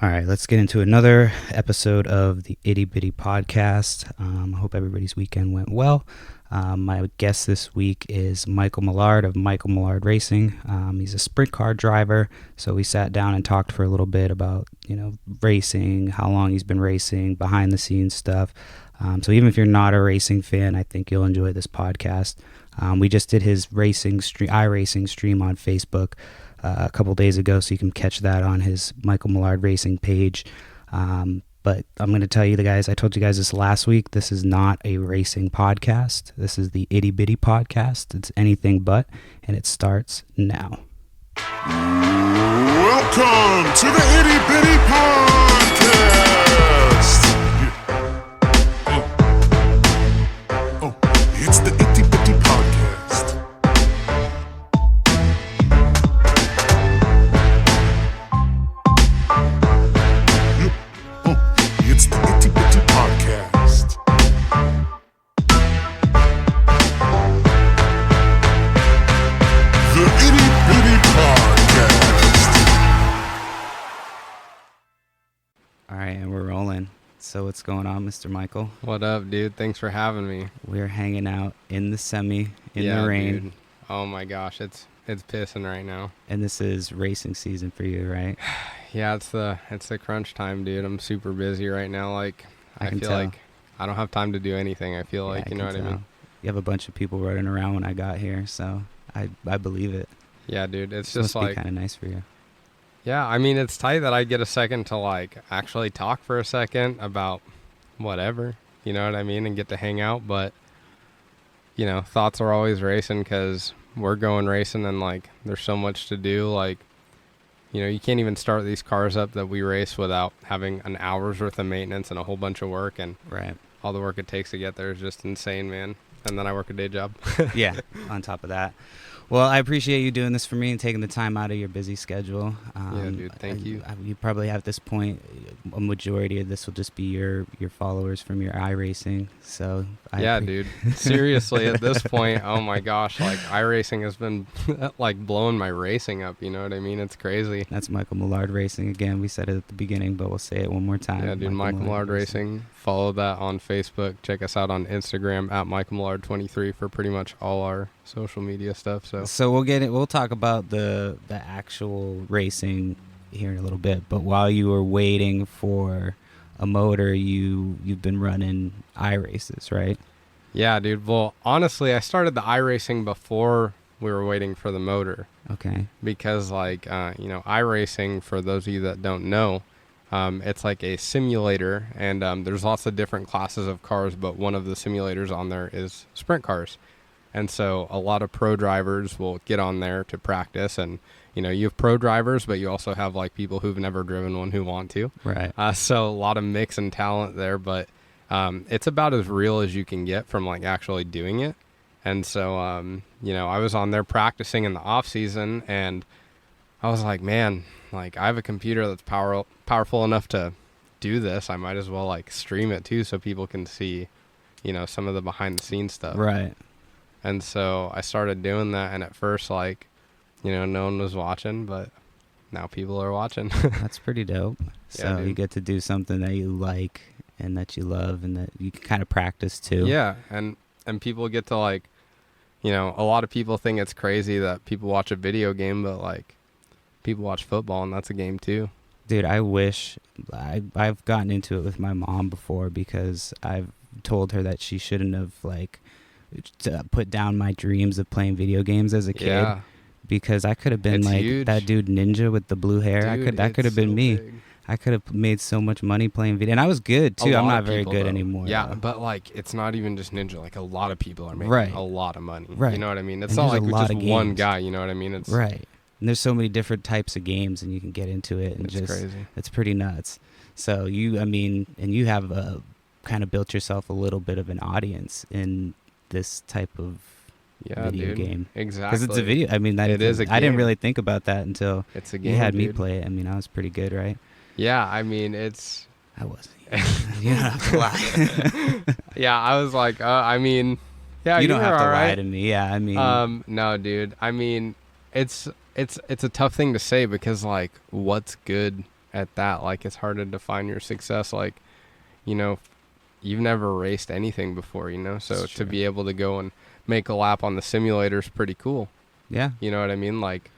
All right, let's get into another episode of the Itty Bitty podcast. I hope everybody's weekend went well. My guest this week is Michael Millard of Michael Millard Racing. He's a sprint car driver, so we sat down and talked for a little bit about, racing, how long he's been racing, behind the scenes stuff. So even if you're not a racing fan, I think you'll enjoy this podcast. We just did his iRacing stream on Facebook a couple days ago, so you can catch that on his Michael Millard Racing page. But I'm going to tell you, I told you guys this last week, this is not a racing podcast. This is the Itty Bitty podcast. It's anything but, and it starts now. Welcome to the Itty Bitty podcast. It's the Itty Bitty podcast. It's the Itty Bitty podcast. The Itty Bitty podcast. All right, and we're rolling. So what's going on, Mr. Michael? What up, dude? Thanks for having me. We're hanging out in the semi, in the rain. Dude. Oh my gosh, it's pissing right now. And this is racing season for you, right? Yeah, it's the crunch time, dude. I'm super busy right now. Like I can feel tell. like I don't have time to do anything. I feel like, you know what I mean? You have a bunch of people running around when I got here, so I believe it. Yeah, dude. It's This just must be like, kind of nice for you. yeah, I mean, it's tight that I get a second to like actually talk for a second about whatever, you know what I mean, and get to hang out. But thoughts are always racing because we're going racing, and like there's so much to do. Like, you can't even start these cars up that we race without having an hour's worth of maintenance and a whole bunch of work, and Right. all the work it takes to get there is just insane, man. And then I work a day job. Yeah, on top of that. Well, I appreciate you doing this for me and taking the time out of your busy schedule. Yeah, dude, thank you. You probably have at this point, a majority of this will just be your followers from your iRacing. So Yeah, dude. Seriously, at this point, oh my gosh, like iRacing has been like blowing my racing up, you know what I mean? It's crazy. That's Michael Millard Racing. Again, we said it at the beginning, but we'll say it one more time. Yeah, dude, Michael Millard Racing. Follow that on Facebook. Check us out on Instagram at Michael Millard 23 for pretty much all our social media stuff. So we'll talk about the actual racing here in a little bit. But while you were waiting for a motor, you've been running iRaces, right? Yeah, dude. Well, honestly, I started the iRacing before we were waiting for the motor. Okay. Because iRacing, for those of you that don't know, it's like a simulator, and there's lots of different classes of cars, but one of the simulators on there is sprint cars. And so a lot of pro drivers will get on there to practice, and you have pro drivers, but you also have like people who've never driven one who want to. Right. So a lot of mix and talent there, but it's about as real as you can get from like actually doing it. And so I was on there practicing in the off season, and I was like, man, like I have a computer that's powerful enough to do this. I might as well like stream it too, so people can see some of the behind the scenes stuff. Right. And so I started doing that, and at first, like, no one was watching, but now people are watching. That's pretty dope. So dude. you get to do something that you like and that you love and that you can kind of practice too. Yeah, and people get to, like, a lot of people think it's crazy that people watch a video game, but, like, people watch football, and that's a game too. Dude, I wish I've gotten into it with my mom before because I've told her that she shouldn't have, like, put down my dreams of playing video games as a kid. Yeah. Because I could have been It's like huge. that dude Ninja with the blue hair. Dude, that could have been so me. big. I could have made so much money playing video, and I was good too. A I'm lot not of very people, good though. anymore. Yeah, though. but like it's not even just Ninja. Like a lot of people are making Right. a lot of money. Right. You know what I mean? It's And not there's like a lot just of one games. guy. You know what I mean? It's right. And there's so many different types of games, and you can get into it, and It's just crazy. it's pretty nuts. So you have kind of built yourself a little bit of an audience in this type of video dude. game. Exactly. Because it's a video. I mean, It is a I didn't game. really think about that until It's a game. you had me dude. play it. I mean, I was pretty good, right? Yeah, I mean it's. I wasn't. You don't have to lie. Yeah, I was like, I mean, yeah, you don't were have to all lie right. to me. Yeah, I mean, No, dude. I mean, it's a tough thing to say because like, what's good at that. Like, it's hard to define your success. Like, you know, you've never raced anything before, you know, so to be able to go and make a lap on the simulator is pretty cool. Yeah. You know what I mean? Like,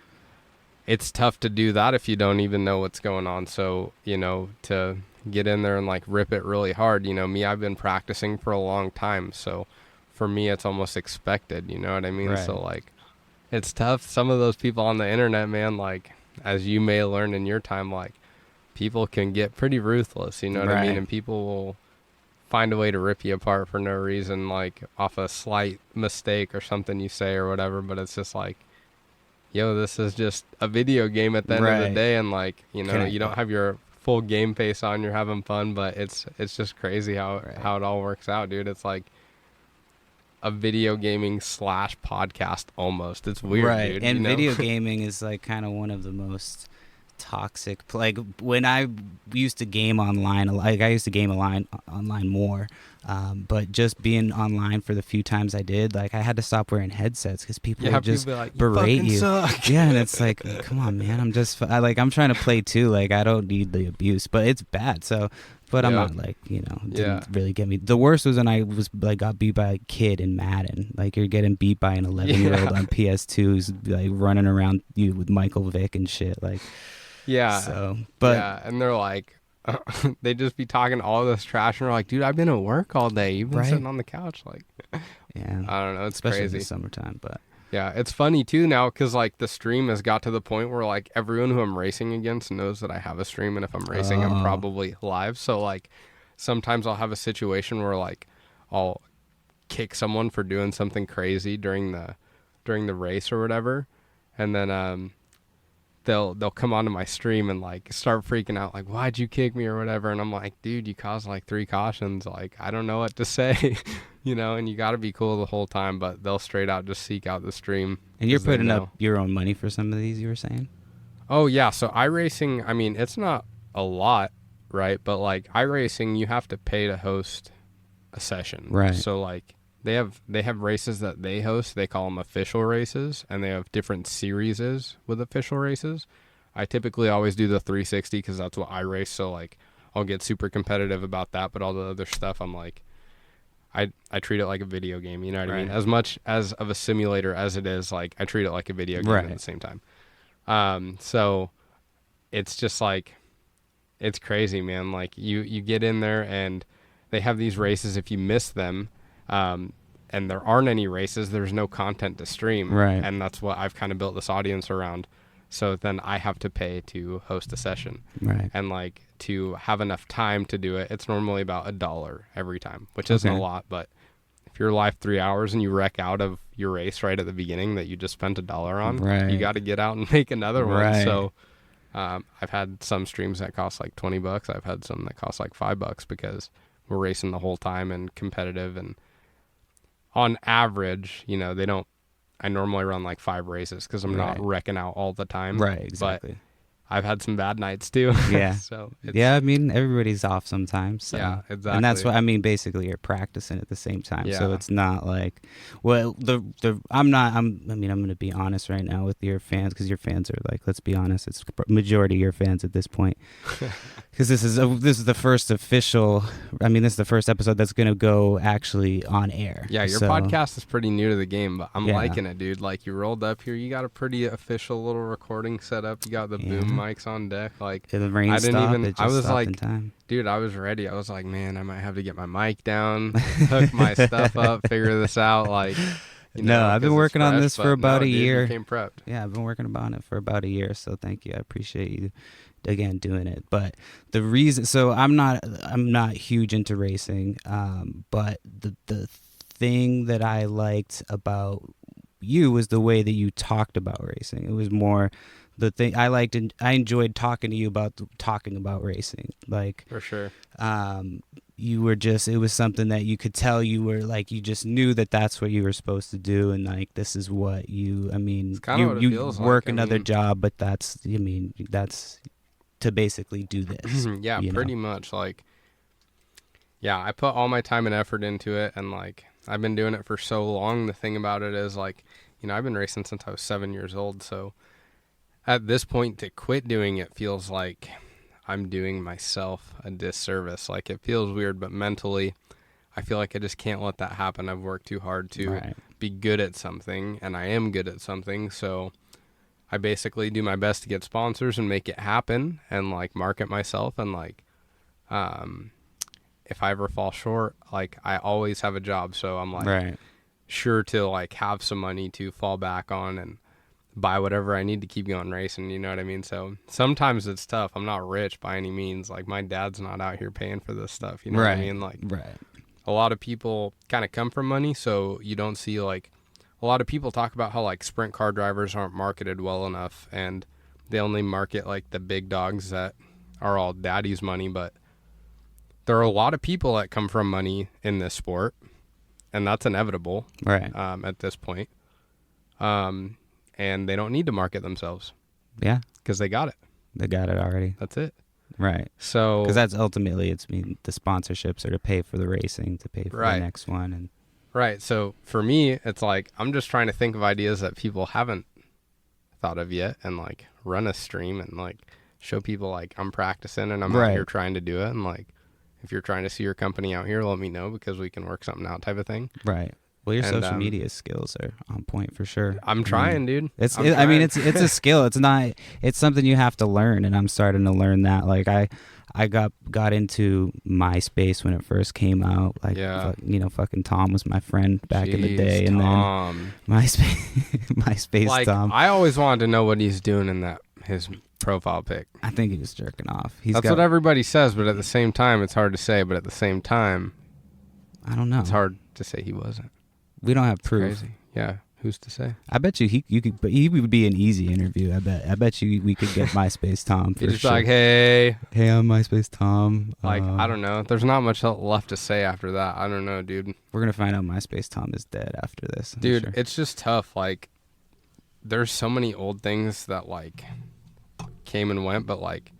it's tough to do that if you don't even know what's going on. So, you know, to get in there and like rip it really hard, you know, me, I've been practicing for a long time. So for me, it's almost expected, you know what I mean? Right. So like, it's tough. Some of those people on the internet, man, like, as you may learn in your time, like, people can get pretty ruthless, you know what I mean? And people will find a way to rip you apart for no reason, like off a slight mistake or something you say or whatever. But it's just like, yo, this is just a video game at the end of the day. And like, you know, you don't have your full game face on, you're having fun, but it's just crazy how it all works out, dude. It's like a video gaming / podcast almost. It's weird, dude. And you know? video gaming is like kind of one of the most toxic, like when I used to game online, like I used to game online more, but just being online for the few times I did, like I had to stop wearing headsets because people would just like, berate you. Yeah, and it's like, come on, man, I'm trying to play too, like I don't need the abuse, but it's bad. So but I'm not like, you know, didn't really get me. The worst was when I was like got beat by a kid in Madden. Like you're getting beat by an 11-year-old on PS2 who's like running around you with Michael Vick and shit. Like, yeah. So, but yeah, and they're like, they just be talking all this trash, and they're like, dude, I've been at work all day. You've been sitting on the couch, like, yeah. I don't know. It's especially crazy. in the summertime, but. Yeah, it's funny too now because like the stream has got to the point where like everyone who I'm racing against knows that I have a stream, and if I'm racing, I'm probably live. So like sometimes I'll have a situation where like I'll kick someone for doing something crazy during the race or whatever, and then they'll come onto my stream and like start freaking out like, why'd you kick me or whatever, and I'm like, dude, you caused like 3 cautions, like I don't know what to say. You know, and you got to be cool the whole time, but they'll straight out just seek out the stream. And you're putting up your own money for some of these, you were saying? Oh, yeah. So iRacing, I mean, it's not a lot, right? But like iRacing, you have to pay to host a session. Right. So like they have races that they host. They call them official races, and they have different series with official races. I typically always do the 360 because that's what I race. So like I'll get super competitive about that, but all the other stuff, I'm like, I treat it like a video game, you know what I mean? As much as of a simulator as it is, like I treat it like a video game at the same time. So it's just like, it's crazy, man. Like you get in there and they have these races. If you miss them, and there aren't any races, there's no content to stream. Right. And that's what I've kind of built this audience around. So then I have to pay to host a session. Right. And like to have enough time to do it, it's normally about $1 every time, which isn't a lot. But if you're live 3 hours and you wreck out of your race right at the beginning that you just spent $1 on, you got to get out and make another one. So I've had some streams that cost like $20. I've had some that cost like $5 because we're racing the whole time and competitive. And on average, you know, I normally run like 5 races because I'm not wrecking out all the time. Right, exactly. But I've had some bad nights too. Yeah. So yeah, I mean, everybody's off sometimes. So. Yeah, exactly. And that's what I mean. Basically, you're practicing at the same time. Yeah. So it's not like, well, I'm going to be honest right now with your fans, because your fans are like, let's be honest, it's majority of your fans at this point. Because this is the first official. I mean, this is the first episode that's going to go actually on air. Yeah, your podcast is pretty new to the game, but I'm liking it, dude. Like you rolled up here, you got a pretty official little recording set up. You got the boom mics on deck. Like the rain I didn't stopped, even. it just I was stopped like, in time. dude, I was ready. I was like, man, I might have to get my mic down, hook my stuff up, figure this out. Like, you know, I've been working on this for about a year. You came prepped. Yeah, I've been working on it for about a year. So thank you. I appreciate you again doing it. But the reason, so I'm not huge into racing. But the thing that I liked about you was the way that you talked about racing. It was more the thing I liked, and I enjoyed talking to you about talking about racing. Like, for sure. You were just, it was something that you could tell you were like, you just knew that that's what you were supposed to do. And like, this is what you, I mean, you work another job, but that's to basically do this. Yeah, pretty much. Like, yeah, I put all my time and effort into it, and like, I've been doing it for so long. The thing about it is like, you know, I've been racing since I was 7 years old. So at this point to quit doing it feels like I'm doing myself a disservice. Like, it feels weird, but mentally, I feel like I just can't let that happen. I've worked too hard to be good at something, and I am good at something. So I basically do my best to get sponsors and make it happen and, like, market myself. And, like, if I ever fall short, like, I always have a job. So I'm, like, sure to, like, have some money to fall back on and buy whatever I need to keep going racing, you know what I mean? So sometimes it's tough. I'm not rich by any means. Like, my dad's not out here paying for this stuff, you know what I mean? Like, a lot of people kind of come from money, so you don't see, like, a lot of people talk about how, like, sprint car drivers aren't marketed well enough, and they only market, like, the big dogs that are all daddy's money. But there are a lot of people that come from money in this sport, and that's inevitable at this point. And they don't need to market themselves. Yeah. Because they got it. They got it already. That's it. Right. So. Because that's ultimately, the sponsorships are to pay for the racing, to pay for the next one. And Right. So for me, it's like, I'm just trying to think of ideas that people haven't thought of yet, and, like, run a stream and, like, show people, like, I'm practicing and I'm out here trying to do it. And, like, if you're trying to see your company out here, let me know, because we can work something out, type of thing. Right. Well, your social media skills are on point for sure. I'm trying, dude. It's a skill. It's something you have to learn, and I'm starting to learn that. Like, I got into MySpace when it first came out. Like, fucking Tom was my friend back in the day, and then MySpace like, Tom. I always wanted to know what he's doing in his profile pic. I think he was jerking off. That's what everybody says, but at the same time, it's hard to say. But at the same time, I don't know. It's hard to say he wasn't. We don't have proof. Crazy. Yeah, who's to say? I bet you but he would be an easy interview. I bet you we could get MySpace Tom for just sure. Like, hey, I'm MySpace Tom. Like, I don't know. There's not much left to say after that. I don't know, dude. We're gonna find out MySpace Tom is dead after this. Dude, sure. It's just tough. Like, there's so many old things that, like, came and went, but, like,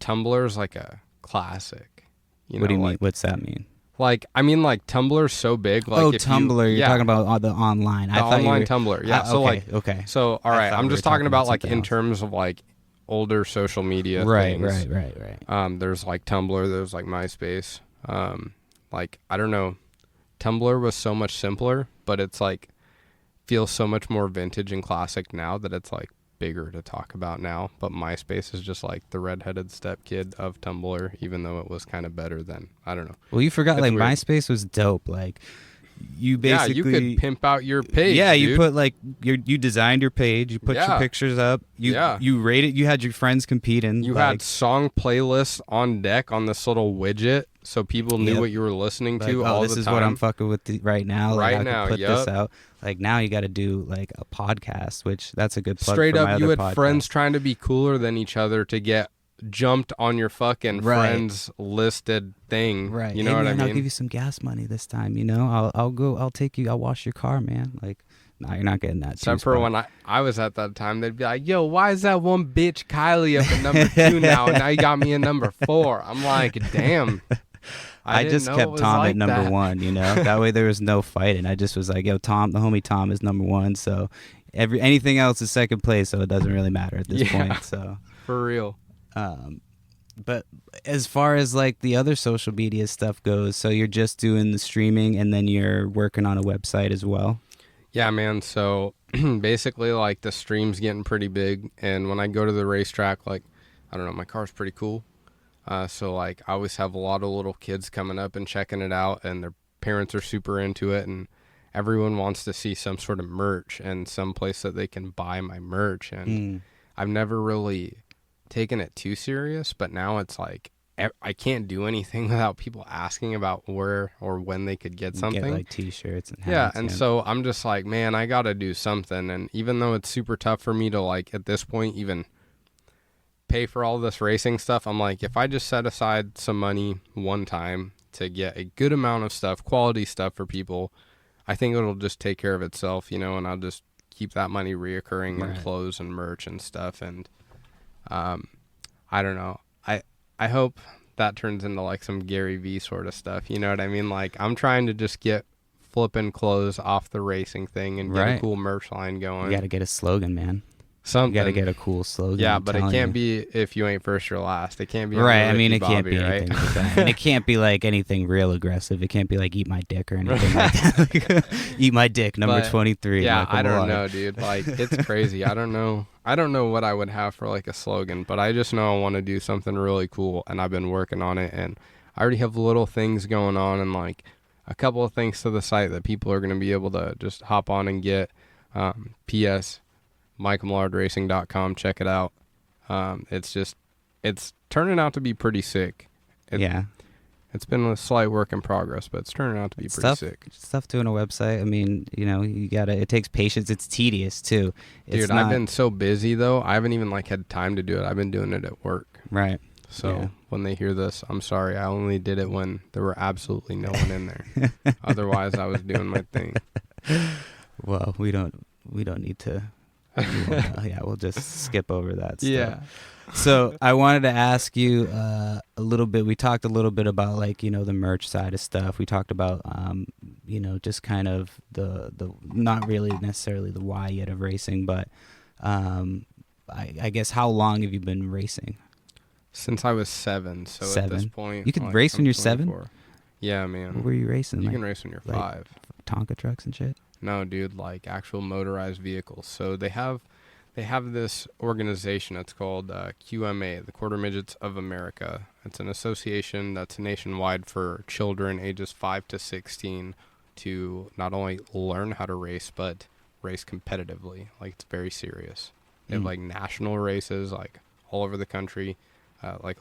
Tumblr's like a classic. What do you mean? What's that mean? Like, I mean, like, Tumblr's so big. Like, Tumblr. You're talking about the online. The online Tumblr. Yeah. Okay. So, all right. I'm just talking about, like, in terms of, like, older social media things. Right. There's, like, Tumblr. There's, like, MySpace. Like, I don't know. Tumblr was so much simpler, but it's, like, feels so much more vintage and classic now that it's, like, bigger to talk about now. But MySpace is just, like, the redheaded stepkid of Tumblr, even though it was kind of better than, I don't know. Well, you forgot, like, weird. MySpace was dope. Like, you basically, you could pimp out your page. Yeah, dude. You put, like, you designed your page, you put your pictures up, you rated, you had your friends competing. You had song playlists on deck on this little widget, so people knew what you were listening to all the time. This is what I'm fucking with right now. Like, right now, I could put this out. Like, now you got to do, like, a podcast, which that's a good plug. Straight for up, my you other had podcast. friends trying to be cooler than each other to get jumped on your fucking friends listed thing. Right. You know what I mean? I'll give you some gas money this time, you know? I'll take you, I'll wash your car, man. Like, no, you're not getting that. Except for when I was at that time, they'd be like, yo, why is that one bitch Kylie up at number 2 now, and now you got me in number 4? I'm like, damn. I just kept Tom at number 1, you know? That way there was no fighting. I just was like, yo, Tom, the homie Tom is number 1, so anything else is second place, so it doesn't really matter at this point. So for real. But as far as, like, the other social media stuff goes, so you're just doing the streaming and then you're working on a website as well? Yeah, man. So basically, like, the stream's getting pretty big, and when I go to the racetrack, like, I don't know, my car's pretty cool. So, like, I always have a lot of little kids coming up and checking it out, and their parents are super into it, and everyone wants to see some sort of merch and some place that they can buy my merch. And I've never really taken it too serious, but now it's like I can't do anything without people asking about where or when they could get something. Get, like, t-shirts and hats. Yeah, and so I'm just like, man, I got to do something. And even though it's super tough for me to, like, at this point even pay for all this racing stuff, I'm like, if I just set aside some money one time to get a good amount of stuff, quality stuff for people, I think it'll just take care of itself, you know, and I'll just keep that money reoccurring in clothes and merch and stuff. And I don't know. I hope that turns into, like, some Gary V sort of stuff. You know what I mean? Like, I'm trying to just get flipping clothes off the racing thing and get a cool merch line going. You got to get a slogan, man. Something. You got to get a cool slogan. Yeah, I'm but it telling can't you. be if you ain't first, you're last. It can't be Right. I Ricky mean, it Bobby, can't be right? anything like that. And it can't be like anything real aggressive. It can't be like eat my dick or anything like that. Eat my dick, number But, 23. Yeah, Michael I don't Millard. know, dude. Like, it's crazy. I don't know what I would have for like a slogan, but I just know I want to do something really cool, and I've been working on it, and I already have little things going on, and like a couple of things to the site that people are going to be able to just hop on and get. P.S. MichaelMillardRacing.com. Check it out. It's turning out to be pretty sick. It's been a slight work in progress, but it's turning out to be pretty sick. Stuff doing a website. I mean, it takes patience. It's tedious too. Dude, I've been so busy though. I haven't even like had time to do it. I've been doing it at work. Right. So when they hear this, I'm sorry. I only did it when there were absolutely no one in there. Otherwise, I was doing my thing. Well, we don't need to. We'll just skip over that stuff. Yeah. So I wanted to ask you a little bit. We talked a little bit about like, the merch side of stuff. We talked about, just kind of the not really necessarily the why yet of racing, but I guess how long have you been racing? Since I was 7. So 7? At this point. You could race when you're 7? Yeah, man. What were you racing? You can race when you're 5. Tonka trucks and shit? No, dude, like actual motorized vehicles. So they have this organization that's called QMA, the Quarter Midgets of America. It's an association that's nationwide for children ages 5 to 16 to not only learn how to race, but race competitively. Like, it's very serious. They have like national races like all over the country, like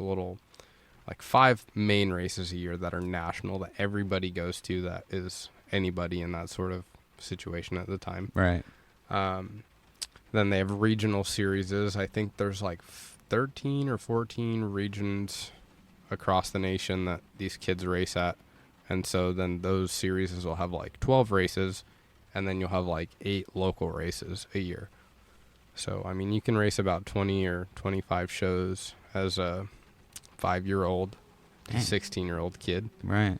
5 main races a year that are national that everybody goes to, that is anybody in that sort of situation at the time. Right. Then they have regional series. I think there's like 13 or 14 regions across the nation that these kids race at. And so then those series will have like 12 races, and then you'll have like 8 local races a year. So, I mean, you can race about 20 or 25 shows as a 5-year-old, 16-year-old kid. Right.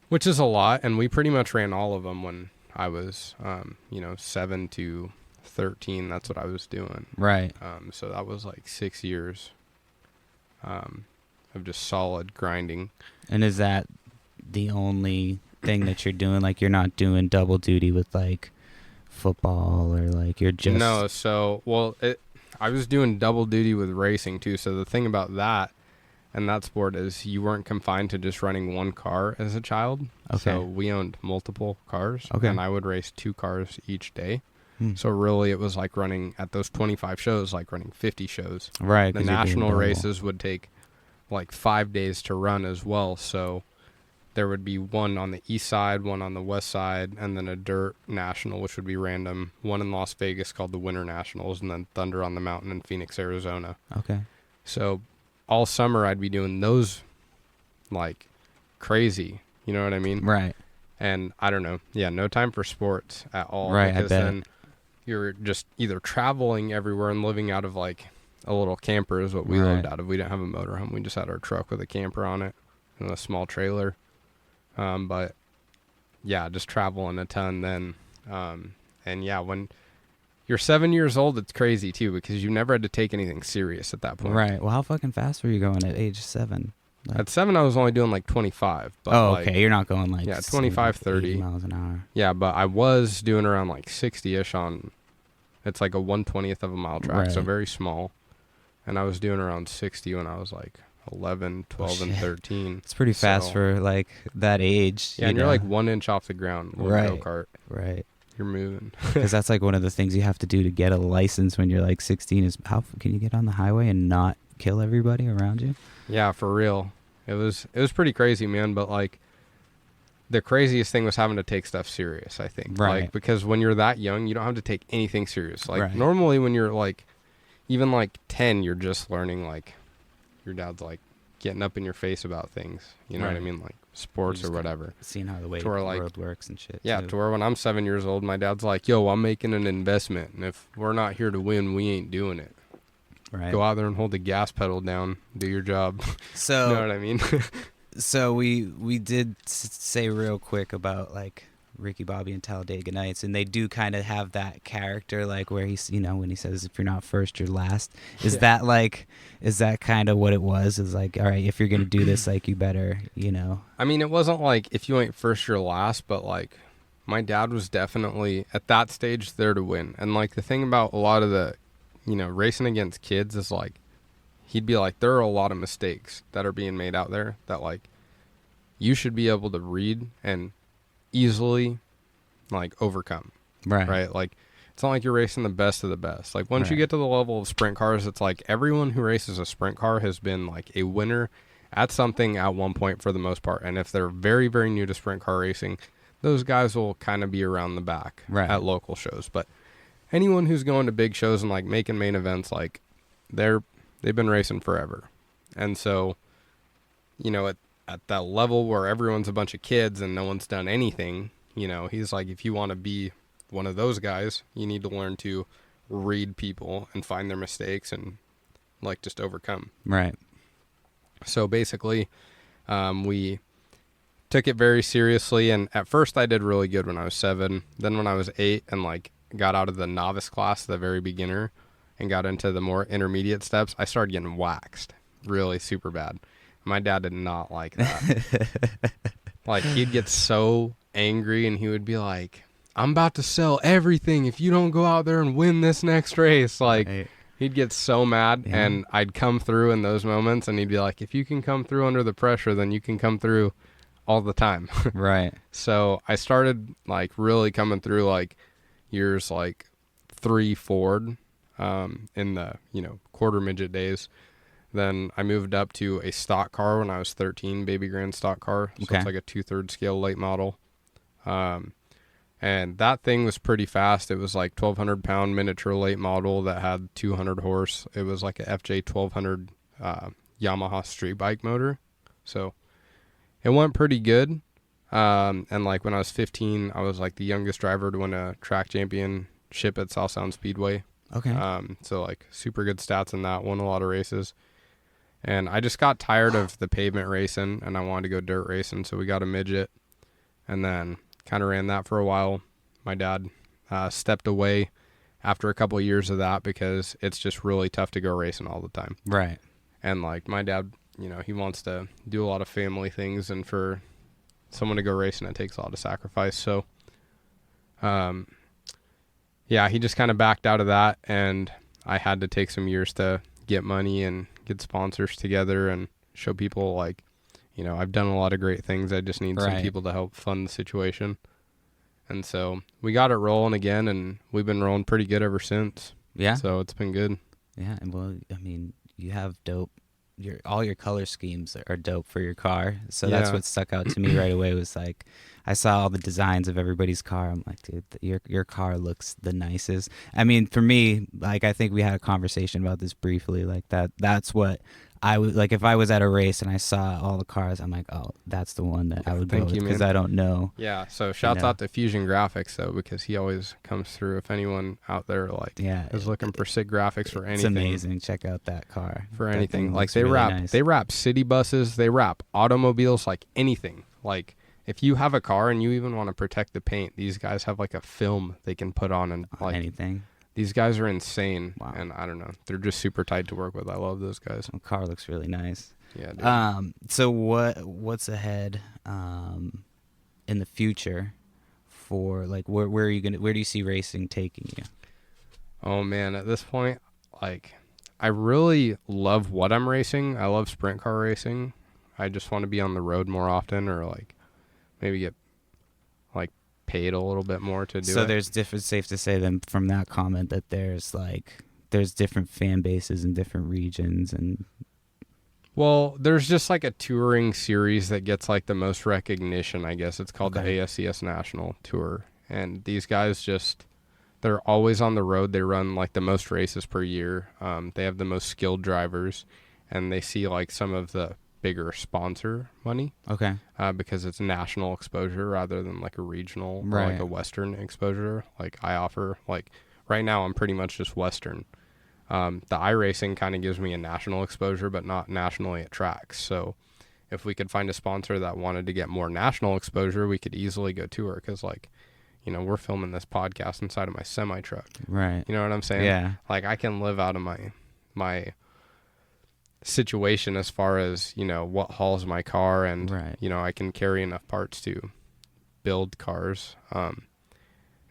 Which is a lot, and we pretty much ran all of them when I was, 7 to 13. That's what I was doing. Right. So that was like 6 years of just solid grinding. And is that the only thing that you're doing? Like, you're not doing double duty with like football, or like you're just... No, so, I was doing double duty with racing too. So the thing about that and that sport is you weren't confined to just running one car as a child. Okay. So we owned multiple cars. Okay. And I would race 2 cars each day. So really it was like running at those 25 shows, like running 50 shows. Right. The national races would take like 5 days to run as well. So there would be one on the east side, one on the west side, and then a dirt national, which would be random. One in Las Vegas called the Winter Nationals, and then Thunder on the Mountain in Phoenix, Arizona. Okay. So all summer I'd be doing those like crazy. You know what I mean? Right. And I don't know. Yeah, no time for sports at all. Right, Because I bet. then you're just either traveling everywhere and living out of like a little camper is what we lived out of. We didn't have a motorhome. We just had our truck with a camper on it and a small trailer. But yeah, just traveling a ton then. And yeah, when you're 7 years old, it's crazy too, because you never had to take anything serious at that point. Right. Well, how fucking fast were you going at age 7? Like, At 7, I was only doing like 25. But okay. like, You're not going like... Yeah, 25, 30. 80 miles an hour. Yeah, but I was doing around like 60-ish on, it's like a 1/20th of a mile track, so Right. very small. And I was doing around 60 when I was like 11, 12, and shit. 13. It's pretty fast So- for like that age. Yeah, and you're like 1 inch off the ground with Right. a go-kart. Right. You're moving. Because that's like one of the things you have to do to get a license when you're like 16 is how can you get on the highway and not kill everybody around you? Yeah, for real. It was pretty crazy, man, but like the craziest thing was having to take stuff serious, I think. Right. Like, because when you're that young, you don't have to take anything serious. Like Right. normally when you're like even like 10, you're just learning, like your dad's like getting up in your face about things. You know what I Right. mean? Like sports Just or whatever. Seeing how the way To where, the like- world works and shit. Yeah, too. to where when I'm 7 years old, my dad's like, yo, I'm making an investment. And if we're not here to win, we ain't doing it. Right. Go out there and hold the gas pedal down. Do your job. So You know what I mean? So we did say real quick about like Ricky Bobby and Talladega Nights, and they do kind of have that character, like where he's, when he says, "If you're not first, you're last." Is that kind of what it was? Is like, all right, if you're gonna do this, like, you better, I mean, it wasn't like if you ain't first, you're last, but like my dad was definitely at that stage there to win. And like the thing about a lot of the, racing against kids is like, he'd be like, there are a lot of mistakes that are being made out there that like you should be able to read and easily like overcome. Right. Like, it's not like you're racing the best of the best. Like once you get to the level of sprint cars, it's like everyone who races a sprint car has been like a winner at something at one point for the most part. And if they're very, very new to sprint car racing, those guys will kind of be around the back at local shows. But anyone who's going to big shows and like making main events, like they've been racing forever. And so, at that level where everyone's a bunch of kids and no one's done anything, he's like, if you want to be one of those guys, you need to learn to read people and find their mistakes and like just overcome. Right. So basically, we took it very seriously. And at first I did really good when I was 7. Then when I was 8 and like got out of the novice class, the very beginner, and got into the more intermediate steps, I started getting waxed really super bad. My dad did not like that. Like he'd get so angry and he would be like, I'm about to sell everything if you don't go out there and win this next race. Like he'd get so mad and I'd come through in those moments and he'd be like, if you can come through under the pressure, then you can come through all the time. Right. So I started like really coming through like years like 3 forward in the, quarter midget days. Then I moved up to a stock car when I was 13, baby grand stock car. So it's like a 2/3 scale late model. And that thing was pretty fast. It was like 1,200 pound miniature late model that had 200 horse. It was like a FJ 1200 Yamaha street bike motor. So it went pretty good. And like when I was 15, I was like the youngest driver to win a track championship at South Sound Speedway. Okay. So like super good stats in that, won a lot of races. And I just got tired of the pavement racing and I wanted to go dirt racing. So we got a midget and then kind of ran that for a while. My dad stepped away after a couple of years of that because it's just really tough to go racing all the time. Right. And like my dad, he wants to do a lot of family things, and for someone to go racing, it takes a lot of sacrifice. So, he just kind of backed out of that, and I had to take some years to get money and get sponsors together and show people like, I've done a lot of great things. I just need some people to help fund the situation. And so we got it rolling again, and we've been rolling pretty good ever since. Yeah. So it's been good. Yeah. And well, I mean, you have dope. All your color schemes are dope for your car. So that's what stuck out to me right away was like, I saw all the designs of everybody's car. I'm like, dude, your car looks the nicest. I mean, for me, like, I think we had a conversation about this briefly. Like that's what I would like if I was at a race and I saw all the cars. I'm like, oh, that's the one that I would go with because I don't know. Yeah. So shouts out to Fusion Graphics though, because he always comes through. If anyone out there like is looking for sick graphics for anything, it's amazing. Check out that car for anything. Like they wrap city buses, they wrap automobiles, like anything. Like if you have a car and you even want to protect the paint, these guys have like a film they can put on and like anything. These guys are insane. Wow. And I don't know. They're just super tight to work with. I love those guys. The car looks really nice. Yeah, dude. So what's ahead in the future for like where do you see racing taking you? Oh man, at this point, like I really love what I'm racing. I love sprint car racing. I just want to be on the road more often, or like maybe get like paid a little bit more to do it. So there's safe to say then from that comment that there's different fan bases in different regions and well, there's just like a touring series that gets like the most recognition, I guess. It's called the ASCS National Tour. And these guys they're always on the road. They run like the most races per year. They have the most skilled drivers, and they see like some of the bigger sponsor money. Okay. Because it's national exposure rather than like a regional or like a Western exposure. Like I offer, like right now I'm pretty much just Western. The iRacing kind of gives me a national exposure, but not nationally at tracks. So if we could find a sponsor that wanted to get more national exposure, we could easily go tour. Because, like, you know, we're filming this podcast inside of my semi truck. Right. You know what I'm saying? Yeah. Like, I can live out of my situation as far as, you know, what hauls my car, and Right. you know, I can carry enough parts to build cars.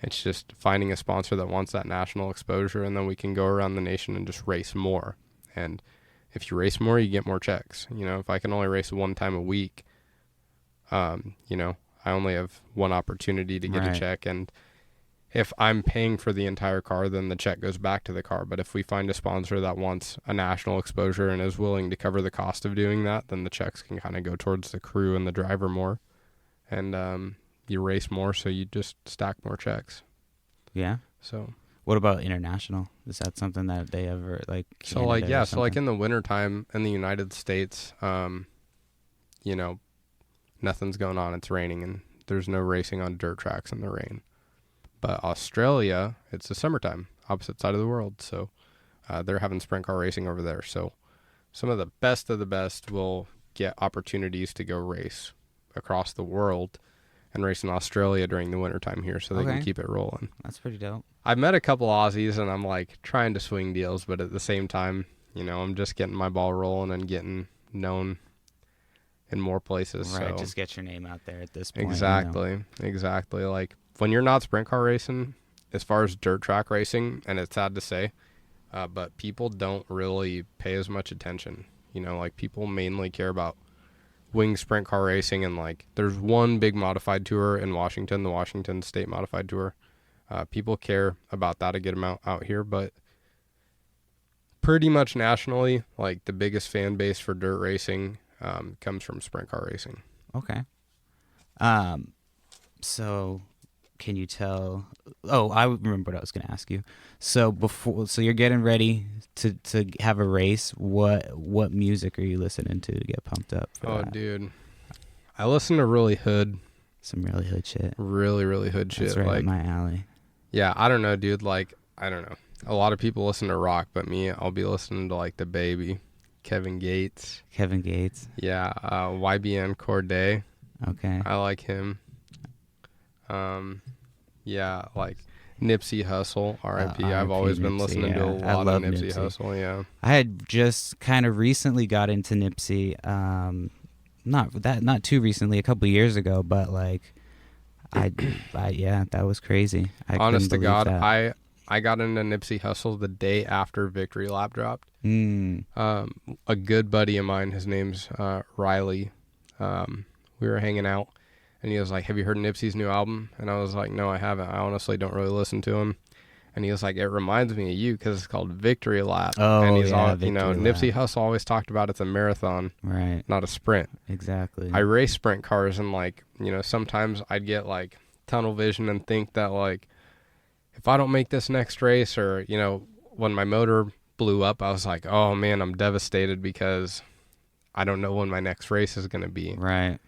It's just finding a sponsor that wants that national exposure, and then we can go around the nation and just race more. And if you race more, you get more checks. You know, if I can only race one time a week, you know, I only have one opportunity to get Right. a check. And if I'm paying for the entire car, then the check goes back to the car. But if we find a sponsor that wants a national exposure and is willing to cover the cost of doing that, then the checks can kind of go towards the crew and the driver more. And you race more, so you just stack more checks. Yeah. So What about international? Is that something that they ever like? So like, Canada or so like something? in the wintertime in the United States, you know, nothing's going on. It's raining, and there's no racing on dirt tracks in the rain. But Australia, it's the summertime, opposite side of the world. So they're having sprint car racing over there. So some of the best will get opportunities to go race across the world and race in Australia during the wintertime here, so they Okay. can keep it rolling. That's pretty dope. I've met a couple Aussies, and I'm like trying to swing deals, but at the same time, you know, I'm just getting my ball rolling and getting known in more places. Right. So. Just get your name out there at this point. Exactly. Like when you're not sprint car racing, as far as dirt track racing, and it's sad to say, but people don't really pay as much attention. You know, like people mainly care about wing sprint car racing, and like there's one big modified tour in Washington, the Washington State Modified Tour. People care about that a good amount out here, but pretty much nationally, like the biggest fan base for dirt racing comes from sprint car racing. Okay. So can you tell? Oh, I remember what I was going to ask you. So you're getting ready to have a race. What music are you listening to get pumped up for that? Dude, I listen to really hood. Some really hood shit. Really hood shit. That's right like up my alley. Yeah, I don't know, dude. Like, I don't know. A lot of people listen to rock, but me, I'll be listening to, like, The Baby, Kevin Gates. Yeah, YBN Corday. Okay. I like him. Yeah, like Nipsey Hussle, R.I.P. I've always been Nipsey, listening to a yeah. I lot love of Nipsey Nipsey. Hussle, yeah. I had just kind of recently got into Nipsey. Not too recently, a couple years ago, but like, yeah, that was crazy. Honest to God, that. I got into Nipsey Hussle the day after Victory Lap dropped. Mm. A good buddy of mine, his name's Riley. We were hanging out, and he was like, "Have you heard Nipsey's new album?" And I was like, "No, I haven't. I honestly don't really listen to him." And he was like, "It reminds me of you because it's called Victory Lap." Oh, and he's yeah, all, you know, Victory Nipsey Lap. Hussle always talked about it's a marathon, Right. not a sprint. Exactly. I race sprint cars, and like, you know, sometimes I'd get like tunnel vision and think that like, if I don't make this next race, or, you know, when my motor blew up, I was like, oh man, I'm devastated because I don't know when my next race is going to be. Right.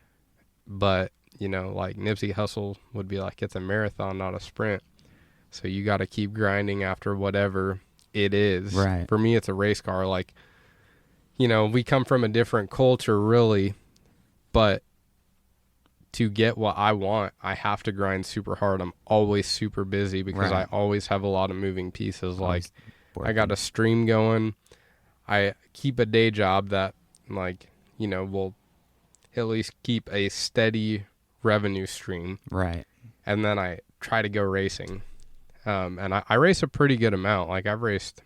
But, you know, like Nipsey Hussle would be like, it's a marathon, not a sprint. So you got to keep grinding after whatever it is. Right. For me, it's a race car. Like, you know, we come from a different culture, really, but to get what I want, I have to grind super hard. I'm always super busy because Right. I always have a lot of moving pieces. Like, Working. I got a stream going. I keep a day job that, like, you know, will at least keep a steady revenue stream. Right. And then I try to go racing. And I race a pretty good amount. Like, I've raced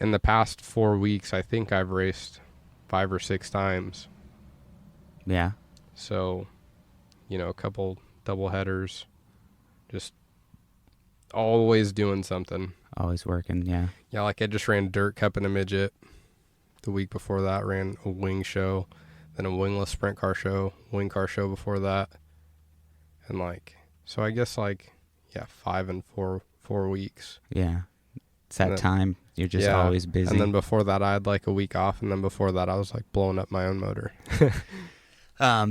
in the past 4 weeks, I think I've raced 5 or 6 times. Yeah. So, you know, a couple double headers, just always doing something. Always working. Yeah. Yeah, like I just ran Dirt Cup in a midget. The week before that, ran a wing show, then a wingless sprint car show, wing car show before that. And like, so I guess like, yeah, 5 and 4 weeks. Yeah. It's that And then- time. You're just Yeah. always busy. And then before that, I had like a week off. And then before that, I was like blowing up my own motor.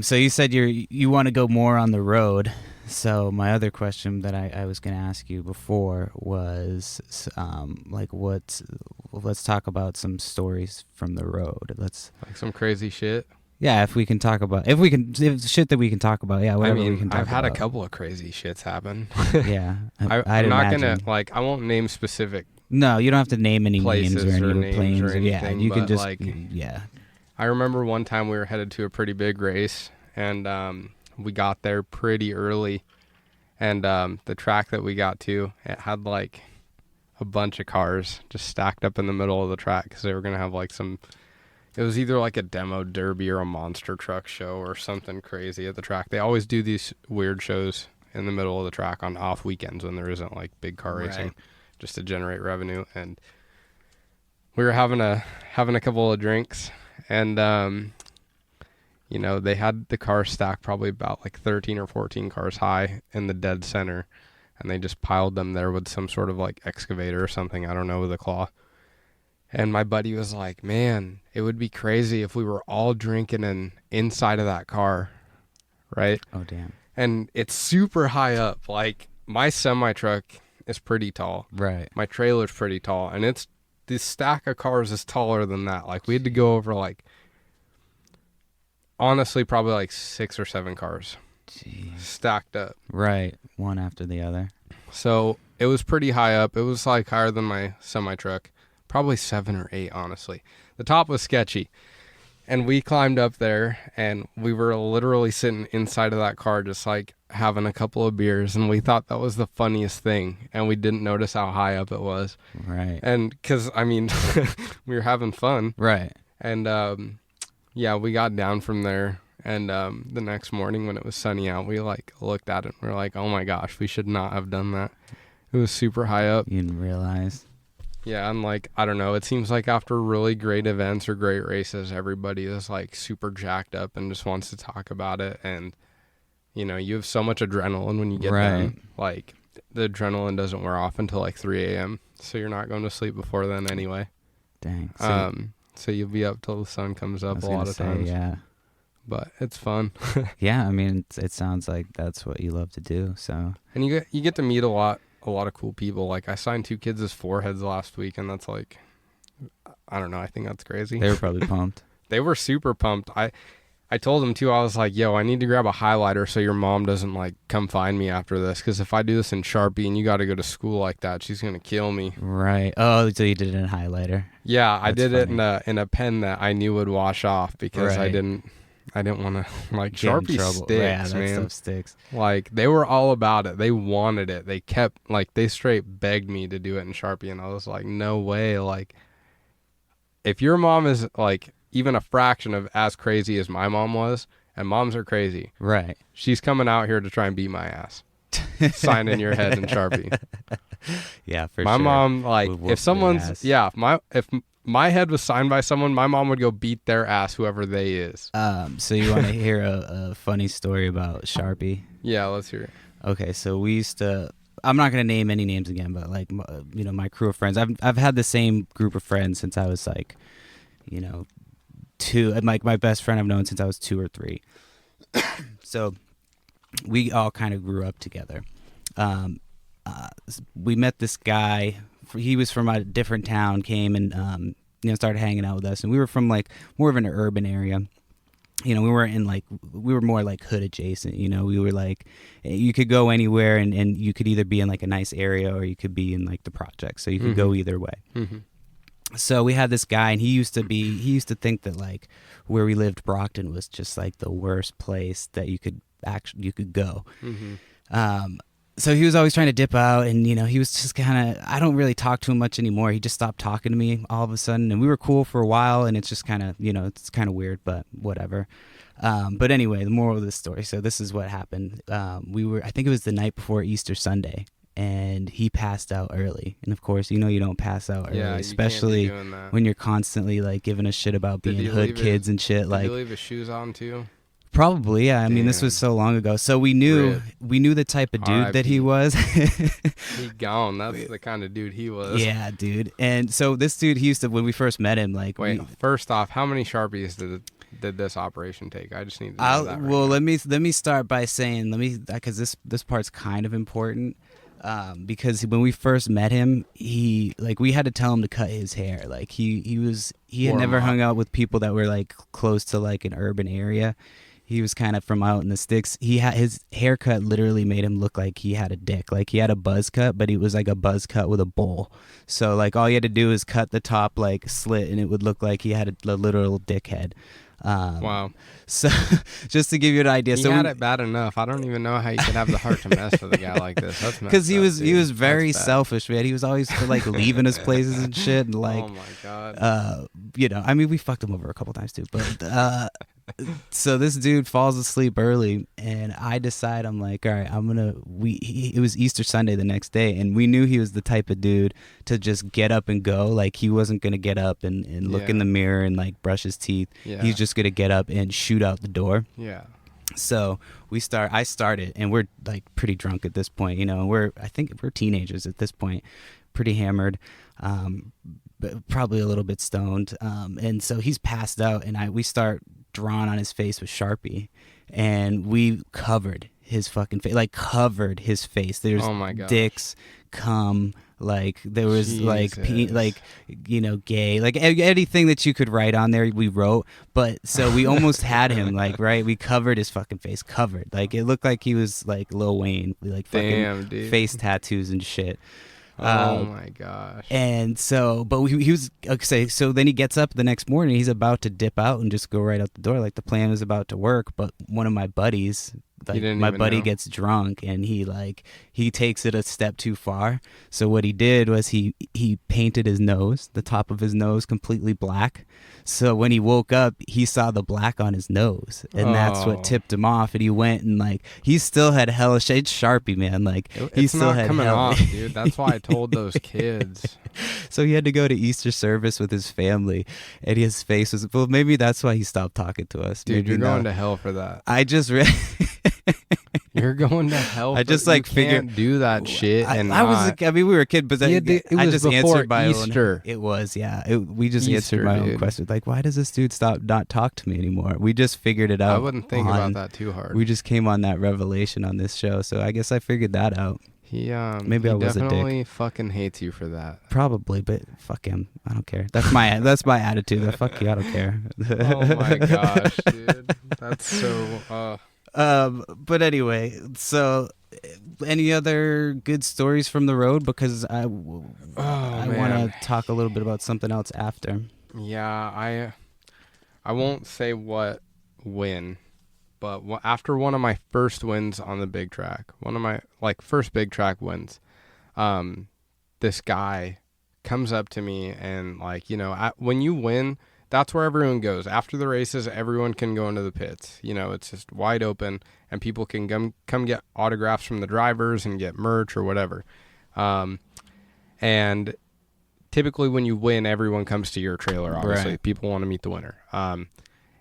So you said you want to go more on the road. So my other question that I was going to ask you before was like let's talk about some stories from the road. Let's Like some crazy shit. Yeah, if shit that we can talk about. Yeah, whatever we can talk about. I've had a couple of crazy shits happen. Yeah, I'm not gonna I won't name specific. No, you don't have to name any names Places or or any names planes. or Yeah, anything, you can but, just like, yeah. I remember one time we were headed to a pretty big race, and we got there pretty early, and the track that we got to, it had like a bunch of cars just stacked up in the middle of the track because they were gonna have like some. It was either like a demo derby or a monster truck show or something crazy at the track. They always do these weird shows in the middle of the track on off weekends when there isn't like big car racing, just to generate revenue. And we were having a couple of drinks, and they had the cars stacked probably about like 13 or 14 cars high in the dead center, and they just piled them there with some sort of like excavator or something, I don't know, with a claw. And my buddy was like, man, it would be crazy if we were all drinking inside of that car, right? Oh, damn. And it's super high up. Like, my semi-truck is pretty tall. Right. My trailer's pretty tall. And this stack of cars is taller than that. Like, we had to go over, like, honestly, probably like 6 or 7 cars. Jeez. Stacked up. Right. One after the other. So, it was pretty high up. It was, like, higher than my semi-truck. Probably 7 or 8, honestly. The top was sketchy. And we climbed up there, and we were literally sitting inside of that car just, like, having a couple of beers, and we thought that was the funniest thing, and we didn't notice how high up it was. Right. And because, I mean, we were having fun. Right. And, yeah, we got down from there, and the next morning when it was sunny out, we, like, looked at it, and we were like, oh, my gosh, we should not have done that. It was super high up. You didn't realize. Yeah, and like, I don't know, it seems like after really great events or great races, everybody is like super jacked up and just wants to talk about it. And, you have so much adrenaline when you get done. Like, the adrenaline doesn't wear off until like 3 a.m. So you're not going to sleep before then anyway. Dang. So you'll be up till the sun comes up a lot of times. Yeah. But it's fun. Yeah, I mean, it sounds like that's what you love to do. So. And you get to meet a lot of cool people. Like, I signed 2 kids' foreheads last week, and that's like, I don't know, I think that's crazy. They were probably pumped. They were super pumped. I told them too, I was like, yo, I need to grab a highlighter so your mom doesn't like come find me after this, because if I do this in Sharpie and you got to go to school like that, she's gonna kill me. Right. Oh, so you did it in a highlighter. Yeah, I did funny. it in a pen that I knew would wash off, because I didn't want to, like, Sharpie sticks, yeah, that man. stuff sticks. Like, they were all about it. They wanted it. They kept, like, they straight begged me to do it in Sharpie, and I was like, no way. Like, if your mom is, like, even a fraction of as crazy as my mom was, and moms are crazy. Right. She's coming out here to try and beat my ass. Signing your head in Sharpie. Yeah, for my sure. mom, like, Would whoop if someone's, your ass. if my head was signed by someone, my mom would go beat their ass, whoever they is. So you want to hear a funny story about Sharpie? Yeah, let's hear it. Okay, so we used to. I'm not gonna name any names again, but like, my crew of friends. I've had the same group of friends since I was like, 2. Like, my best friend I've known since I was 2 or 3. So we all kind of grew up together. We met this guy. He was from a different town, came and started hanging out with us, and we were from like more of an urban area. We were more like hood adjacent. We were like, you could go anywhere, and you could either be in like a nice area or you could be in like the projects. So you could go either way. Mm-hmm. So we had this guy, and he used to think that like where we lived, Brockton, was just like the worst place that you could go. Mm-hmm. So he was always trying to dip out, and he was just kind of, I don't really talk to him much anymore. He just stopped talking to me all of a sudden, and we were cool for a while, and it's just kind of, it's kind of weird, but whatever. But anyway, the moral of this story. So this is what happened. I think it was the night before Easter Sunday, and he passed out early. And of course, you don't pass out early, especially when you're constantly like giving a shit about being hood kids and shit. Did he leave his shoes on too? Probably, yeah. I mean, this was so long ago, so we knew the type of dude that he was. He gone. That's the kind of dude he was. Yeah, dude. And so this dude, he used to, when we first met him, like, first off, how many Sharpies did this operation take? I just need to know that. Well, let me start by saying, because this part's kind of important. Because when we first met him, we had to tell him to cut his hair. Like he had Warm never up. hung out with people that were like close to like an urban area. He was kind of from out in the sticks. He had his haircut literally made him look like he had a dick. Like he had a buzz cut, but it was like a buzz cut with a bowl. So like all you had to do is cut the top like slit, and it would look like he had a literal dickhead. Wow. So just to give you an idea, He so had it bad enough. I don't even know how you could have the heart to mess with a guy like this. That's because he was dude. very That's bad. selfish, man. He was always like leaving his places and shit, and like Oh my god. I mean, we fucked him over a couple times too, but so this dude falls asleep early, and I decide, I'm like, all right, it was Easter Sunday the next day, and we knew he was the type of dude to just get up and go. Like he wasn't gonna get up and look in the mirror and like brush his teeth. Yeah. He's just gonna get up and shoot out the door. Yeah. So I started, and we're like pretty drunk at this point, I think we're teenagers at this point, pretty hammered, but probably a little bit stoned. And so he's passed out, and we start drawing on his face with Sharpie, and we covered his fucking face, like covered his face. There's Oh my gosh. dicks, cum, like there was like Jesus. gay, like anything that you could write on there we wrote. But so we almost had him like, right, we covered his fucking face, covered, like it looked like he was like Lil Wayne, like fucking Damn, dude. face tattoos and shit. Oh my gosh. And so, but he was okay. So then he gets up the next morning. He's about to dip out and just go right out the door. Like the plan was about to work. But one of my buddies, like didn't my even buddy, know? gets drunk, and he takes it a step too far. So what he did was he painted his nose, the top of his nose, completely black. So when he woke up, he saw the black on his nose, and that's Oh. what tipped him off. And he went and like he still had hella shade Sharpie, man. Like he It's still not had coming hella- off, dude. That's why I told those kids. So he had to go to Easter service with his family, and his face was, well, maybe that's why he stopped talking to us. Dude, Maybe you're going not. to hell for that. I just read. You're going to hell. I for, just, like, you figured- can't do that shit. And we were a kid, but then It I was just before answered my Easter. own. It was, yeah. We just answered Easter, my own dude. question. Like, why does this dude not talk to me anymore? We just figured it out. I wouldn't think about that too hard. We just came on that revelation on this show, so I guess I figured that out. He Maybe he I was a dick. definitely fucking hates you for that. Probably, but fuck him. I don't care. That's my attitude. Fuck you. I don't care. Oh my gosh, dude. That's so But anyway, so any other good stories from the road? Because I want man. to talk a little bit about something else after. Yeah, I won't say what win, but after one of my first wins on the big track, one of my first big track wins, this guy comes up to me and when you win, that's where everyone goes. After the races, everyone can go into the pits. It's just wide open, and people can come get autographs from the drivers and get merch or whatever. And typically when you win, everyone comes to your trailer, obviously. Right. People want to meet the winner.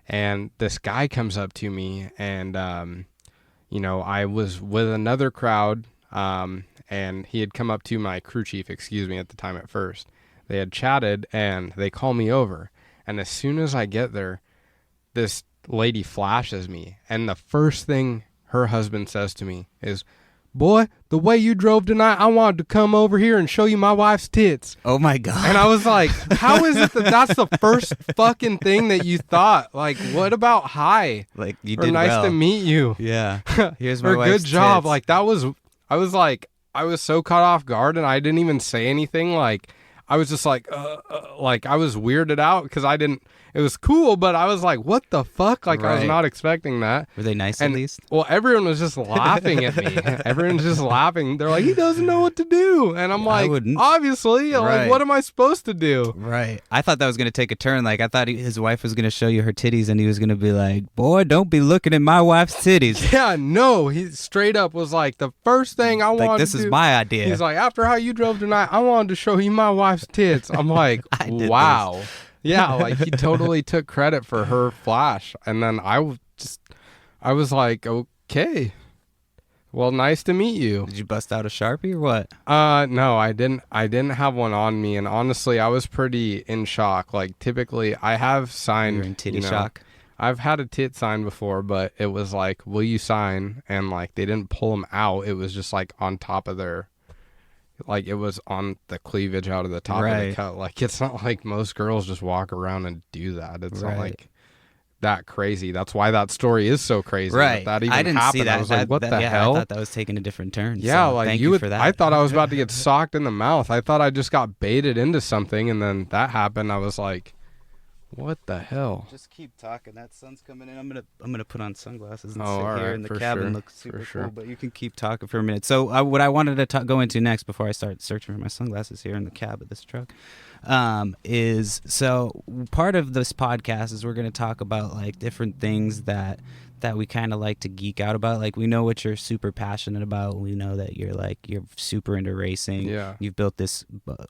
And this guy comes up to me, and, I was with another crowd, and he had come up to my crew chief, at the time at first. They had chatted, and they call me over. And as soon as I get there, this lady flashes me. And the first thing her husband says to me is, "Boy, the way you drove tonight, I wanted to come over here and show you my wife's tits." Oh my god! And I was like, how is it that that's the first fucking thing that you thought? Like, what about hi? Like you Or did nice well. to meet you. Yeah. Here's my Or wife's good job. tits. Like that was, I was so caught off guard, and I didn't even say anything. Like I was just like I was weirded out because it was cool, but I was like, what the fuck? Like I was Right. not expecting that. Were they nice And at least? well, everyone was just laughing at me. Everyone's just laughing. They're like, he doesn't know what to do. And I'm I like, wouldn't. obviously, Right. like, what am I supposed to do? Right. I thought that was gonna take a turn. Like I thought his wife was gonna show you her titties, and he was gonna be like, "Boy, don't be looking at my wife's titties." Yeah, no, he straight up was like, the first thing I wanted Like this to is do. my idea. He's like, after how you drove tonight, I wanted to show you my wife's tits. I'm like, I did wow. Yeah, like he totally took credit for her flash. And then I was like, okay, well, nice to meet you. Did you bust out a Sharpie or what? No, I didn't have one on me. And honestly, I was pretty in shock. Like typically I have signed, You're in titty you know, shock. I've had a tit sign before, but it was like, will you sign? And like, they didn't pull them out. It was just like on top of their like it was on the cleavage out of the top of the Right. cut. Like, it's not like most girls just walk around and do that. It's not Right. like that crazy. That's why that story is so crazy. Right. That even I didn't happened. see that. I was like, what the yeah, hell? I thought that was taking a different turn. Yeah, so like thank you would. for that. I thought I was about to get socked in the mouth. I thought I just got baited into something, and then that happened. I was like, what the hell? Just keep talking. That sun's coming in. I'm gonna put on sunglasses and Oh, sit all here right, in the for cabin. sure, Looks super for sure. cool. But you can keep talking for a minute. So what I wanted to go into next before I start searching for my sunglasses here in the cab of this truck, is so part of this podcast is we're gonna talk about like different things that we kind of like to geek out about. Like, we know what you're super passionate about. We know that you're super into racing. Yeah. You've built this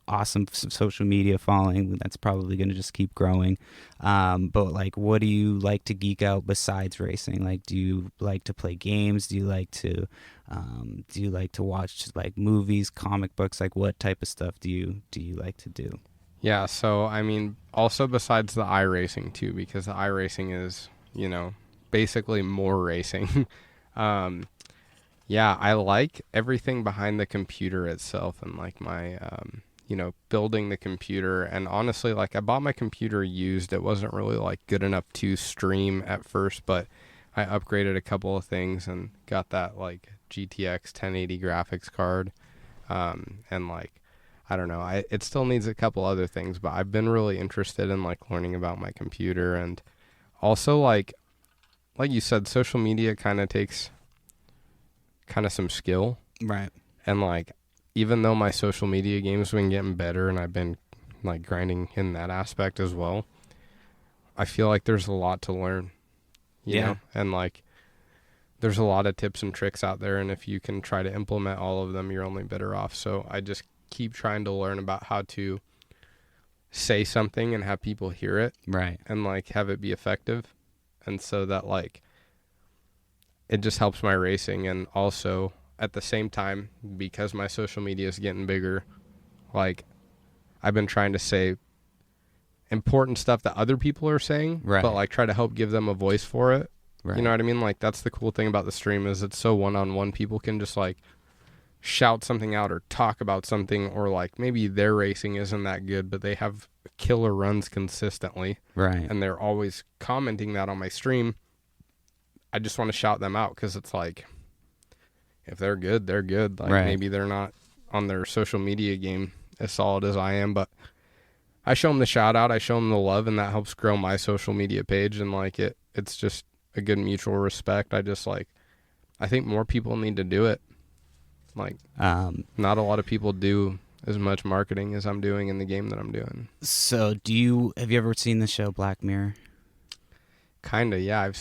awesome social media following that's probably going to just keep growing. But like, what do you like to geek out besides racing? Like, do you like to play games? Do you like to watch like movies, comic books? Like, what type of stuff do you like to do? Yeah. So I mean, also besides the iRacing too, because the iRacing is, basically more racing. Yeah, I like everything behind the computer itself and like my, building the computer. And honestly, like, I bought my computer used. It wasn't really like good enough to stream at first, but I upgraded a couple of things and got that like GTX 1080 graphics card. And like, I don't know, it still needs a couple other things, but I've been really interested in like learning about my computer. And also like you said, social media kind of takes kind of some skill. Right. And like, even though my social media game's been getting better and I've been like grinding in that aspect as well, I feel like there's a lot to learn, you know? And like, there's a lot of tips and tricks out there. And if you can try to implement all of them, you're only better off. So I just keep trying to learn about how to say something and have people hear it. Right. And like have it be effective. And so that like it just helps my racing. And also at the same time, because my social media is getting bigger, like I've been trying to say important stuff that other people are saying, right, but like try to help give them a voice for it. Right. You know what I mean? Like, that's the cool thing about the stream is it's so one-on-one. People can just like shout something out or talk about something, or like maybe their racing isn't that good, but they have killer runs consistently. Right. And they're always commenting that on my stream. I just want to shout them out because it's like, if they're good, they're good. Like, right, maybe they're not on their social media game as solid as I am, but I show them the shout out, I show them the love, and that helps grow my social media page. And like it's just a good mutual respect. I think more people need to do it. Like, not a lot of people do as much marketing as I'm doing in the game that I'm doing. So have you ever seen the show Black Mirror? Kinda, yeah. I've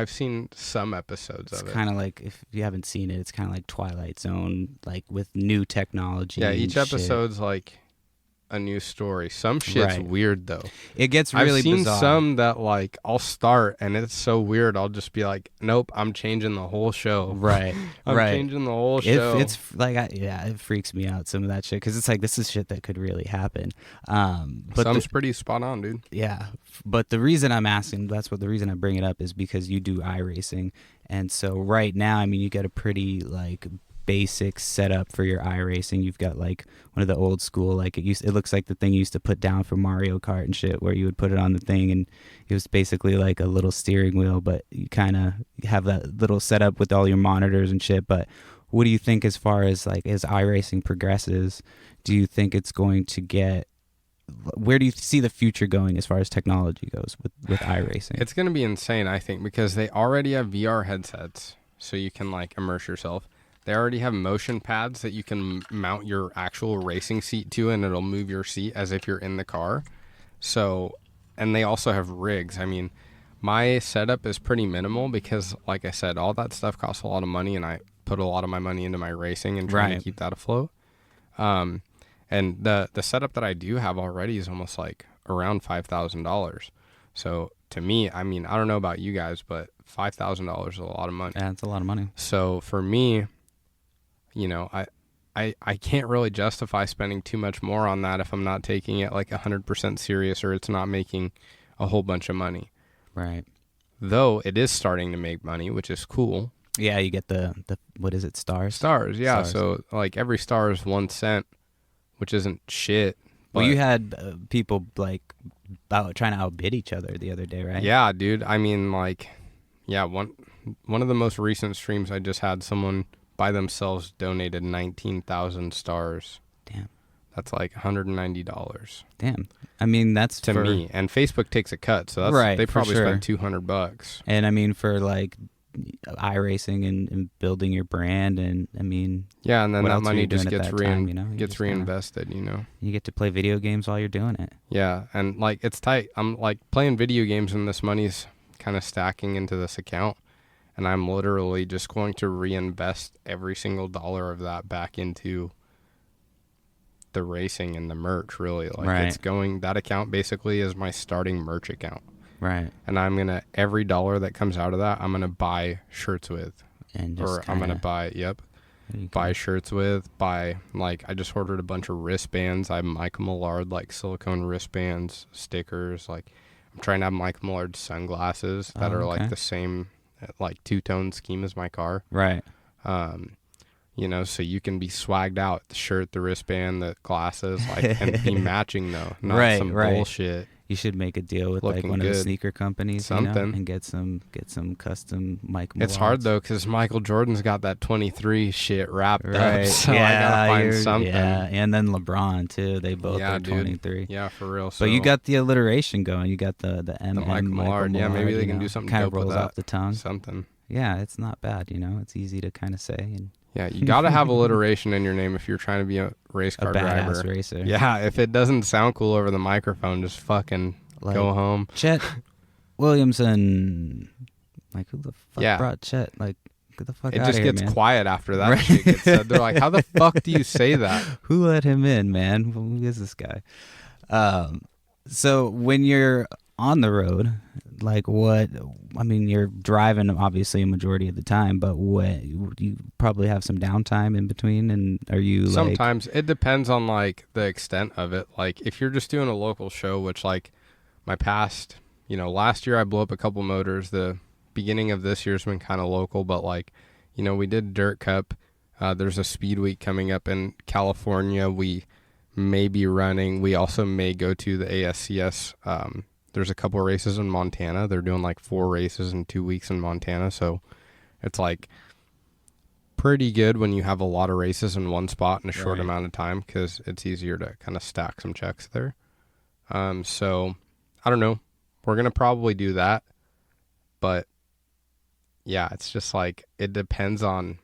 seen some episodes of it. It's kind of like, if you haven't seen it, it's kind of like Twilight Zone, like with new technology. Yeah, each and shit. episode's like a new story. Some shit's Right. weird though. It gets really I've seen bizarre. some that like I'll start and it's so weird. I'll just be like, nope, I'm changing the whole show. Right. I'm right. changing the whole show. It's like, it freaks me out, some of that shit, because it's like, this is shit that could really happen. But Some's pretty spot on, dude. yeah, but the reason I'm asking, the reason I bring it up is because you do iRacing, and so right now, I mean, you got a pretty like basic setup for your iRacing. You've got like one of the old school, like it looks like the thing you used to put down for Mario Kart and shit, where you would put it on the thing and it was basically like a little steering wheel, but you kind of have that little setup with all your monitors and shit. But what do you think, as far as like as iRacing progresses, do you think it's going to get, where do you see the future going as far as technology goes with iRacing? It's going to be insane, I think, because they already have VR headsets so you can like immerse yourself. They already have motion pads that you can mount your actual racing seat to, and it'll move your seat as if you're in the car. So, and they also have rigs. I mean, my setup is pretty minimal because, like I said, all that stuff costs a lot of money, and I put a lot of my money into my racing and trying Right. to keep that afloat. And the setup that I do have already is almost like around $5,000. So to me, I mean, I don't know about you guys, but $5,000 is a lot of money. Yeah, it's a lot of money. So for me, you know, I can't really justify spending too much more on that if I'm not taking it like 100% serious, or it's not making a whole bunch of money. Right. Though it is starting to make money, which is cool. Yeah, you get the what is it, stars? Stars, yeah. Stars. So like every star is 1 cent, which isn't shit. Well, but- you had people like trying to outbid each other the other day, right? Yeah, dude. I mean, like, yeah, one of the most recent streams I just had someone by themselves donated 19,000 stars. Damn. That's like $190 Damn. I mean, that's to for me. And Facebook takes a cut, so that's Right, they for probably sure. spent $200. And I mean, for like iRacing and building your brand, and I mean, Yeah, and then what that else were money you doing just at gets that time, you know? You gets just kinda- reinvested, you know. you get to play video games while you're doing it. Yeah, and like it's tight. I'm like playing video games and this money's kind of stacking into this account, and I'm literally just going to reinvest every single dollar of that back into the racing and the merch, really. Like Right. it's going, that account basically is my starting merch account. Right. And I'm going to, every dollar that comes out of that, I'm going to buy shirts with. And just Or I'm going to buy, buy shirts with, like, I just ordered a bunch of wristbands. I have Michael Millard, like, silicone wristbands, stickers. Like, I'm trying to have Michael Millard sunglasses that are, okay. like, the same, like, two-tone scheme as my car. Right. You know, so you can be swagged out, the shirt, the wristband, the glasses, like, and be matching, though. Not Right, some right. bullshit. You should make a deal with like Looking one of the good. sneaker companies, you know, Something. and get some custom Mike. It's hard, though, because Michael Jordan's got that 23 shit wrapped Right. up, so I gotta find you're- something. Yeah, and then LeBron too. They both Yeah, are dude. 23. Yeah, for real. So But you got the alliteration going. You got the M The and Michael Millard. Yeah, maybe they can do something kind dope of with rolls that. off the tongue. something. Yeah, it's not bad. You know, it's easy to kind of say. And Yeah, you got to have alliteration in your name if you're trying to be a race a car badass driver. racer. Yeah, if it doesn't sound cool over the microphone, just fucking Like, go home. Chet Williamson. Like, who the fuck Yeah. brought Chet? Like, get the fuck It out just of here, gets man. quiet after that Right. shit gets said. They're like, how the fuck do you say that? Who let him in, man? Who is this guy? So when you're on the road, like what? I mean, you're driving obviously a majority of the time, but what? You probably have some downtime in between, and are you like? Sometimes it depends on like the extent of it. Like if you're just doing a local show, which like my past, you know, last year I blew up a couple motors. The beginning of this year's been kind of local, but like, you know, we did Dirt Cup. There's a speed week coming up in California. We may be running. We also may go to the ASCS. There's a couple races in Montana. They're doing like 4 races in 2 weeks in Montana. So it's like pretty good when you have a lot of races in one spot in a short Right. amount of time, because it's easier to kind of stack some checks there. So I don't know. We're going to probably do that. But yeah, it's just like, it depends on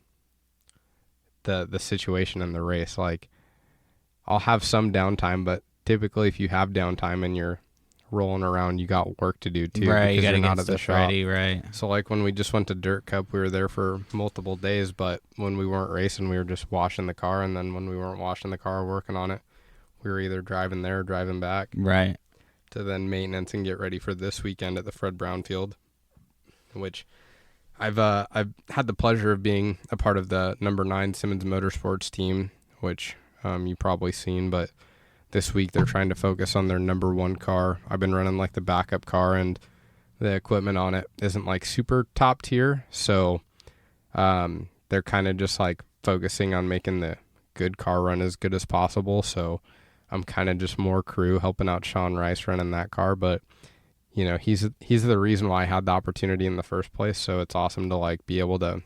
the situation in the race. Like I'll have some downtime, but typically if you have downtime and you're rolling around, you got work to do too. right, you because gotta you're get not at the stuff shop. ready, right? So like when we just went to Dirt Cup, we were there for multiple days, but when we weren't racing, we were just washing the car. And then when we weren't washing the car, working on it, we were either driving there or driving back Right. to then maintenance and get ready for this weekend at the Fred Brown Field, which I've had the pleasure of being a part of the number 9 Simmons Motorsports team, which you've probably seen, but this week they're trying to focus on their number 1 car. I've been running like the backup car, and the equipment on it isn't like super top tier. So they're kind of just like focusing on making the good car run as good as possible. So I'm kind of just more crew helping out Sean Rice running that car. But, you know, he's the reason why I had the opportunity in the first place. So it's awesome to like be able to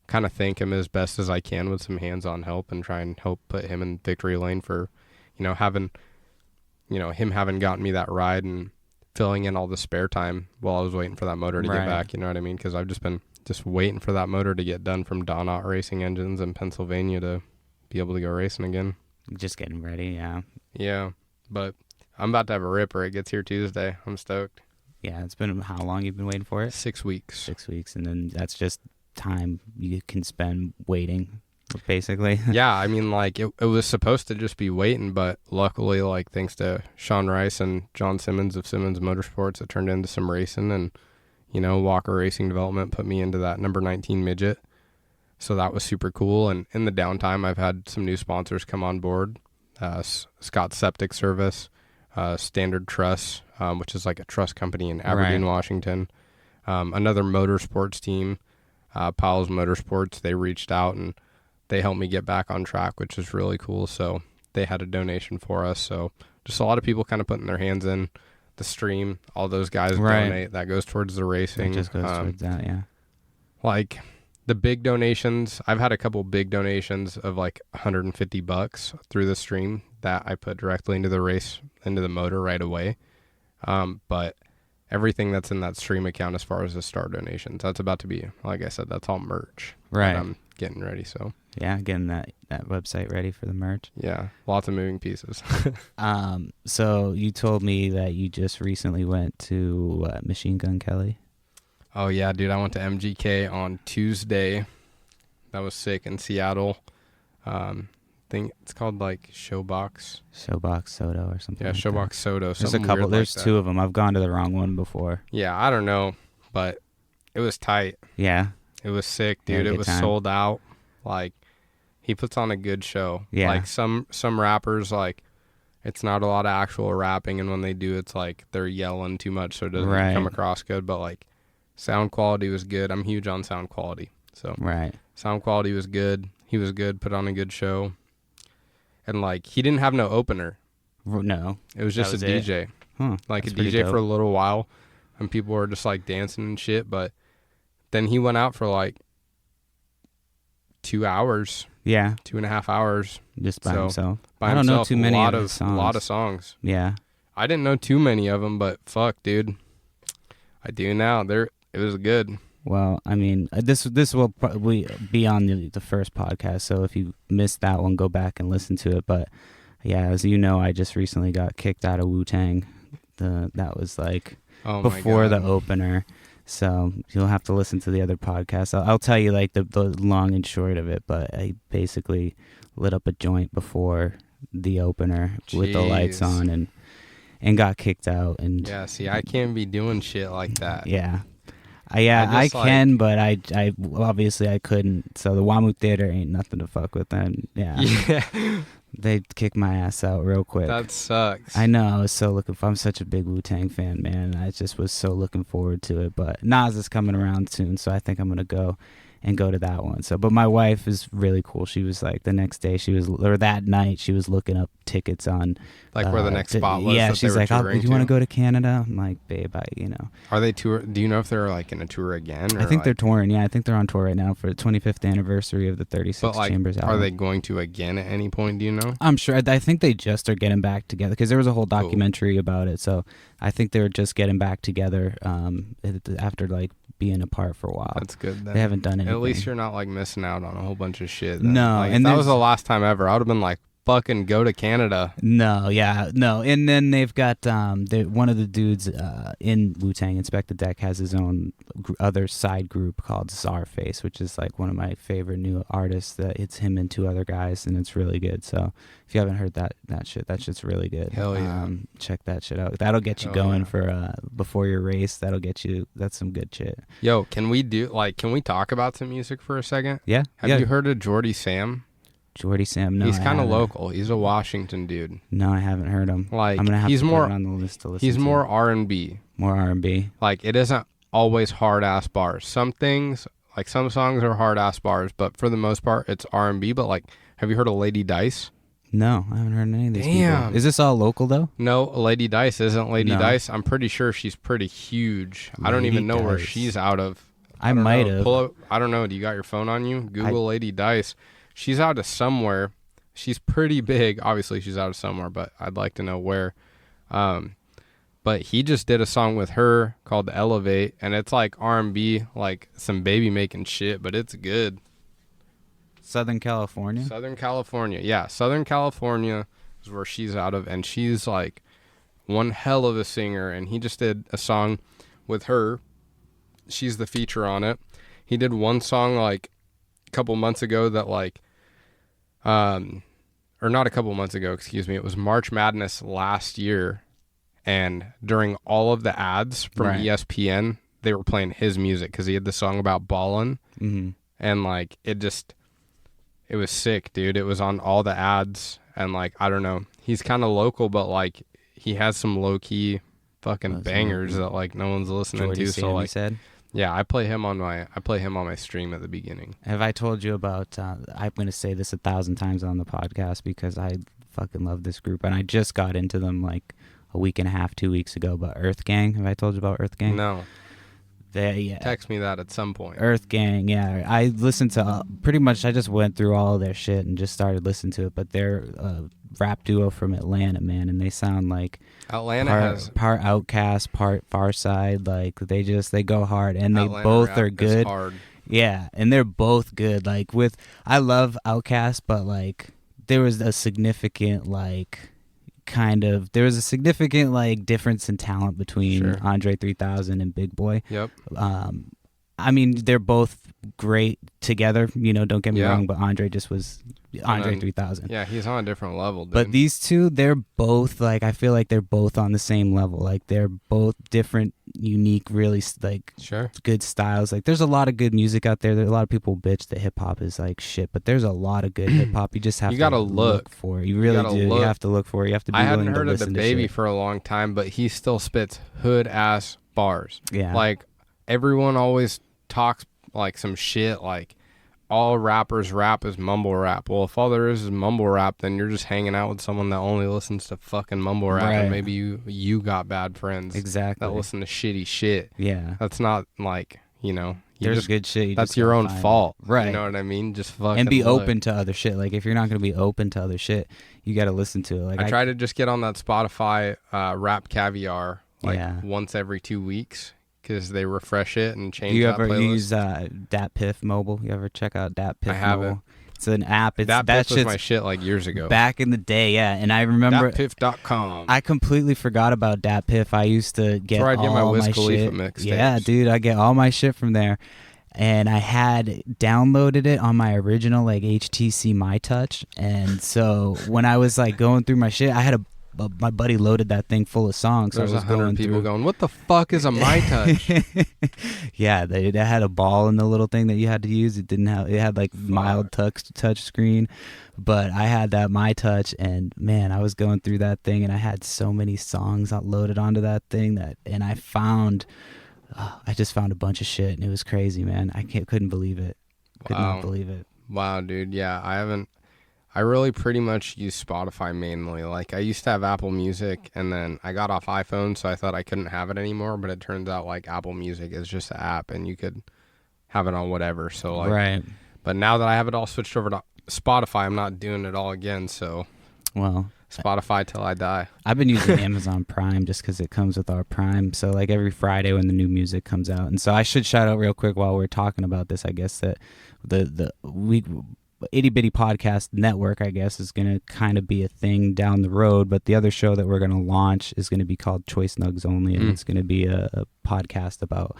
kind of thank him as best as I can with some hands-on help and try and help put him in victory lane for, you know, him having gotten me that ride and filling in all the spare time while I was waiting for that motor to Right. get back. You know what I mean? Because I've just been waiting for that motor to get done from Donut Racing Engines in Pennsylvania to be able to go racing again. Just getting ready, yeah. Yeah, but I'm about to have a ripper. It gets here Tuesday. I'm stoked. Yeah, it's been how long you've been waiting for it? 6 weeks. 6 weeks, and then that's just time you can spend waiting, basically. Yeah, I mean, like, it was supposed to just be waiting, but luckily, like, thanks to Sean Rice and John Simmons of Simmons Motorsports, it turned into some racing, and, you know, Walker Racing Development put me into that number 19 midget. So that was super cool. And in the downtime, I've had some new sponsors come on board. Scott Septic Service, Standard Truss, which is like a truss company in Aberdeen, Right. Washington. Another motorsports team Powell's Motorsports, they reached out and they helped me get back on track, which is really cool. So they had a donation for us. So just a lot of people kind of putting their hands in the stream. All those guys donate. That goes towards the racing. It just goes towards that, yeah. Like the big donations, I've had a couple big donations of like $150 through the stream that I put directly into the race, into the motor right away. But everything that's in that stream account as far as the star donations, that's about to be, like I said, that's all merch. Right. I'm getting ready, so. Yeah, getting that website ready for the merch. Yeah, lots of moving pieces. So you told me that you just recently went to Machine Gun Kelly. Oh, yeah, dude, I went to MGK on Tuesday. That was sick in Seattle. Think it's called like Showbox Soto or something. Yeah, like Showbox that. Soto. There's a couple. There's two of them. I've gone to the wrong one before. Yeah, I don't know, but it was tight. Yeah. It was sick, dude. It was sold out. Like, he puts on a good show. Yeah. Like some rappers, like, it's not a lot of actual rapping, and when they do, it's like they're yelling too much, so it doesn't come across good. But like, sound quality was good. I'm huge on sound quality, so sound quality was good. He was good. Put on a good show. And, like, he didn't have no opener. No. It was just a DJ. Huh. Like, That's a DJ dope. for a little while. And people were just, like, dancing and shit. But then he went out for, like, 2 hours. Yeah. 2.5 hours. Just by himself. By I don't know himself, too many of his songs. A lot of songs. Yeah. I didn't know too many of them, but fuck, dude. I do now. It was good. Well, I mean, this will probably be on the first podcast, so if you missed that one, go back and listen to it. But yeah, as you know, I just recently got kicked out of Wu-Tang. That was like before the opener, so you'll have to listen to the other podcast. I'll tell you like the long and short of it, but I basically lit up a joint before the opener with the lights on and got kicked out. And yeah, see, I can't be doing shit like that. Yeah. I can, but I obviously I couldn't. So the WAMU Theater ain't nothing to fuck with. And yeah, they kicked my ass out real quick. That sucks. I know. I was so looking for. I'm such a big Wu-Tang fan, man. I just was so looking forward to it. But Nas is coming around soon, so I think I'm gonna go to that one. So, but my wife is really cool. She was like the next day, that night, she was looking up tickets on like where the next spot was. Yeah, she's like, "Oh, you want to go to Canada?" I'm like, "Babe, Are they tour? Do you know if they're like in a tour again? Or I think they're touring. Yeah, I think they're on tour right now for the 25th anniversary of the 36 Chambers album. Are they going to again at any point? Do you know? I'm sure. I think they just are getting back together because there was a whole documentary about it. So I think they're just getting back together after like being apart for a while. That's good. Then. They haven't done anything. At least you're not like missing out on a whole bunch of shit. No, like, and that was the last time ever. I would have been like, fucking go to Canada. No, yeah, no. And then they've got one of the dudes in Wu-Tang, Inspector Deck, has his own other side group called Czarface, which is like one of my favorite new artists. It's him and two other guys, and it's really good. So if you haven't heard that shit's really good. Hell yeah. Check that shit out. That'll get you going for before your race. That's some good shit. Yo, can we talk about some music for a second? Yeah. Have you heard of Jordy Sam? Jordy Sam, no. He's kind of local. He's a Washington dude. No, I haven't heard him. Like, I'm gonna have to more, put it on the list to listen he's to. more R&B. More R&B. Like, it isn't always hard-ass bars. Some things, like some songs are hard-ass bars, but for the most part, it's R&B. But, like, have you heard of Lady Dice? No, I haven't heard any of these people. Is this all local, though? No, Lady Dice isn't Lady Dice. I'm pretty sure she's pretty huge. I don't even know where she's out of. I might have. I don't know. Do you got your phone on you? Google Lady Dice. She's out of somewhere. She's pretty big. Obviously, she's out of somewhere, but I'd like to know where. But he just did a song with her called Elevate, and it's like R&B, like some baby making shit, but it's good. Southern California? Southern California. Yeah, Southern California is where she's out of, and she's like one hell of a singer, and he just did a song with her. She's the feature on it. He did one song like a couple months ago that like or not a couple months ago, excuse me. It was March Madness last year, and during all of the ads from ESPN, they were playing his music because he had the song about ballin', and like it was sick, dude. It was on all the ads, and like I don't know, he's kind of local, but like he has some low key fucking bangers that like no one's listening Jordy to. Sam, so like, you said? Yeah, I play him on my stream at the beginning. Have I told you about? I'm going to say this 1,000 times on the podcast because I fucking love this group, and I just got into them like a week and a half, 2 weeks ago. But Earth Gang, have I told you about Earth Gang? No. They Text me that at some point. Earth Gang, yeah. I listened to pretty much. I just went through all of their shit and just started listening to it. But they're a rap duo from Atlanta, man, and they sound like Atlanta has part Outkast, part Farside. Like they go hard, and they Atlanta both rap are is good. hard. Yeah, and they're both good. Like I love Outkast, but like there was a significant difference in talent between Andre 3000 and Big Boy. Yep. I mean, they're both great together, don't get me wrong, but Andre just was Andre 3000. Yeah, he's on a different level, dude. But these two, they're both I feel like they're both on the same level. Like they're both different, unique, really good styles. Like there's a lot of good music out there. There's a lot of people bitch that hip hop is like shit, but there's a lot of good hip hop. You just have to look for it. You really do. You have to look for it. You have to be willing to listen to shit. I hadn't heard of the Baby for a long time, but he still spits hood ass bars. Yeah. Like everyone always talks like some shit like all rappers rap is mumble rap. Well, if all there is mumble rap, then you're just hanging out with someone that only listens to fucking mumble rap, and maybe you got bad friends that listen to shitty shit. Yeah, that's not like there's good shit. That's your own fault, right? You know what I mean? Just fucking and be open to other shit. Like if you're not gonna be open to other shit, you got to listen to it. Like I try to just get on that Spotify Rap Caviar once every 2 weeks. Because they refresh it and change that playlist. You ever use Dat Piff Mobile? You ever check out Dat Piff Mobile? I haven't. It's an app. That was my shit like years ago. Back in the day, yeah. And I remember datpiff.com. I completely forgot about Dat Piff. I used to get all my Wiz Khalifa shit. mixtapes. Yeah, dude, I get all my shit from there. And I had downloaded it on my original HTC MyTouch. And so when I was going through my shit, I had my buddy loaded that thing full of songs. There's so I was 100 people going, what the fuck is a MyTouch? Yeah, they had a ball in the little thing that you had to use. It had mild touch screen, but I had that MyTouch, and man, I was going through that thing, and I had so many songs loaded onto that thing and I just found a bunch of shit, and it was crazy, man. Couldn't believe it. Could not believe it. Wow, dude. Yeah, I really pretty much use Spotify mainly. Like I used to have Apple Music, and then I got off iPhone, so I thought I couldn't have it anymore, but it turns out Apple Music is just an app and you could have it on whatever. So right. But now that I have it all switched over to Spotify, I'm not doing it all again, so Spotify till I die. I've been using Amazon Prime just because it comes with our Prime. So every Friday when the new music comes out, and so I should shout out real quick while we're talking about this, I guess that the Itty Bitty Podcast Network, I guess, is going to kind of be a thing down the road, but the other show that we're going to launch is going to be called Choice Nugs Only, and it's going to be a podcast about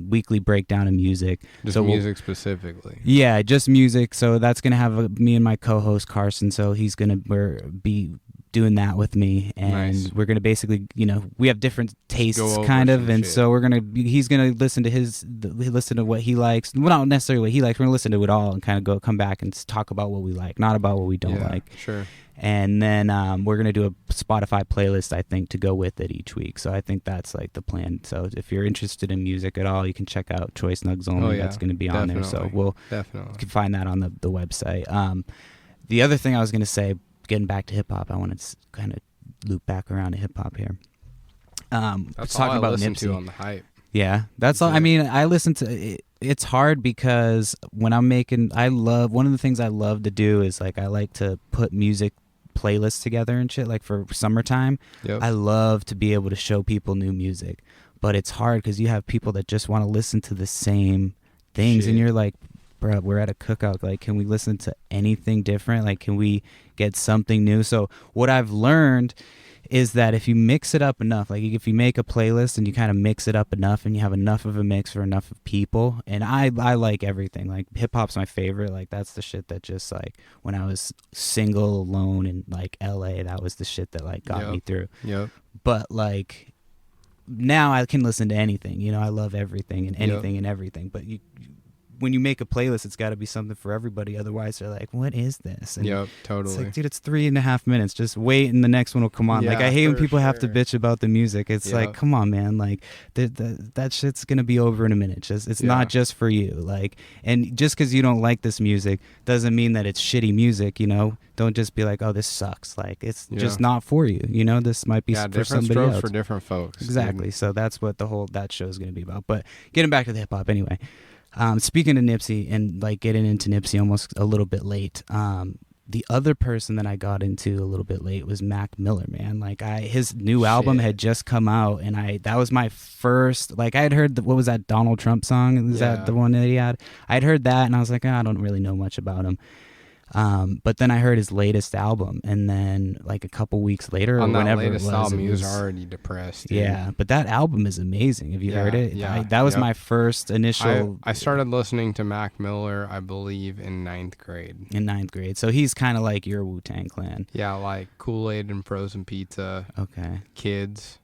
weekly breakdown of music. Just music specifically. Yeah, just music. So that's going to have me and my co-host Carson, so he's going to be doing that with me, and we're gonna basically, we have different tastes kind of, and so he's gonna listen to what he likes. Well, not necessarily what he likes. We're gonna listen to it all and kind of come back and talk about what we like, not about what we don't like. Sure. And then we're gonna do a Spotify playlist, I think, to go with it each week. So I think that's the plan. So if you're interested in music at all, you can check out Choice Nugs Only. That's gonna be on there. So you can find that on the website. The other thing I was gonna say, getting back to hip hop, I want to kind of loop back around to hip hop here. That's talking all about I listen Nipsey. to on the hype. Yeah, that's all. I mean, I listen to it. It's hard because when I'm making, one of the things I love to do is I like to put music playlists together and shit. Like for summertime, I love to be able to show people new music, but it's hard because you have people that just want to listen to the same things, and you're like, bro, we're at a cookout. Can we listen to anything different? Can we get something new? So what I've learned is that if you mix it up enough, if you make a playlist and you kind of mix it up enough and you have enough of a mix for enough of people, and I like everything. Hip hop's my favorite. That's the shit that just when I was single alone in LA, that was the shit that got me through. Yep. But now I can listen to anything. I love everything and anything and everything. But when you make a playlist, it's got to be something for everybody. Otherwise, they're like, "What is this?" And Yep, totally. It's like, dude, it's 3.5 minutes. Just wait, and the next one will come on. Like, Yeah, I hate when for people have to sure. bitch about the music. It's like, Yep. come on, man. Like, that shit's gonna be over in a minute. Just it's Yeah. not just for you. Like, and just because you don't like this music doesn't mean that it's shitty music. You know, don't just be like, "Oh, this sucks." Like, it's just Yeah. not for you. You know, this might be Yeah, for different somebody strokes else. for different folks. Exactly. dude. So that's what that show is going to be about. But getting back to the hip hop anyway. Speaking of Nipsey and like getting into Nipsey almost a little bit late. The other person that I got into a little bit late was Mac Miller, man. Like his new album Shit. had just come out, and that was my first. Like I had heard what was that Donald Trump song? Is that Yeah. the one that he had? I'd heard that, and I was like, I don't really know much about him. But then I heard his latest album, and then like a couple weeks later, or On that whenever latest it was, album, it he was was- already depressed. Dude. yeah, but that album is amazing. Have you Yeah, heard it? yeah, That was yep. my first initial I started listening to Mac Miller, I believe, in 9th grade. in 9th grade. So he's kind of like your Wu-Tang Clan. Yeah, like Kool-Aid and frozen pizza, Okay. Kids.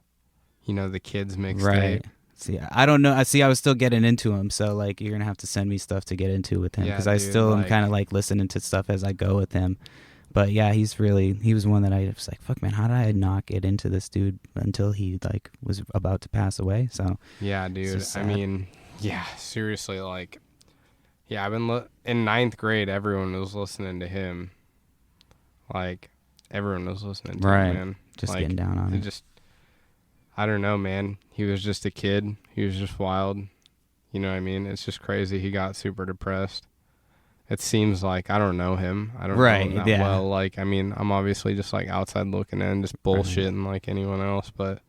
You know, the Kids mixtape. Right. See, I don't know. I was still getting into him. So like, you're going to have to send me stuff to get into with him. Yeah, Cause I dude, still am like- kind of like listening to stuff as I go with him. But yeah, he was one that I was like, fuck man, how did I not get into this dude until he like was about to pass away? So Yeah, dude. just I sad. mean, yeah, seriously, like, yeah, I've been in 9th grade. Everyone was listening to him. Like, everyone was listening to Right. him, man. just Like, getting down on it it. just, I don't know, man. He was just a kid. He was just wild. You know what I mean? It's just crazy. He got super depressed. It seems like I don't know him. I don't Right, know him that yeah. well. Like, I mean, I'm obviously just like outside looking in, just bullshitting like anyone else. But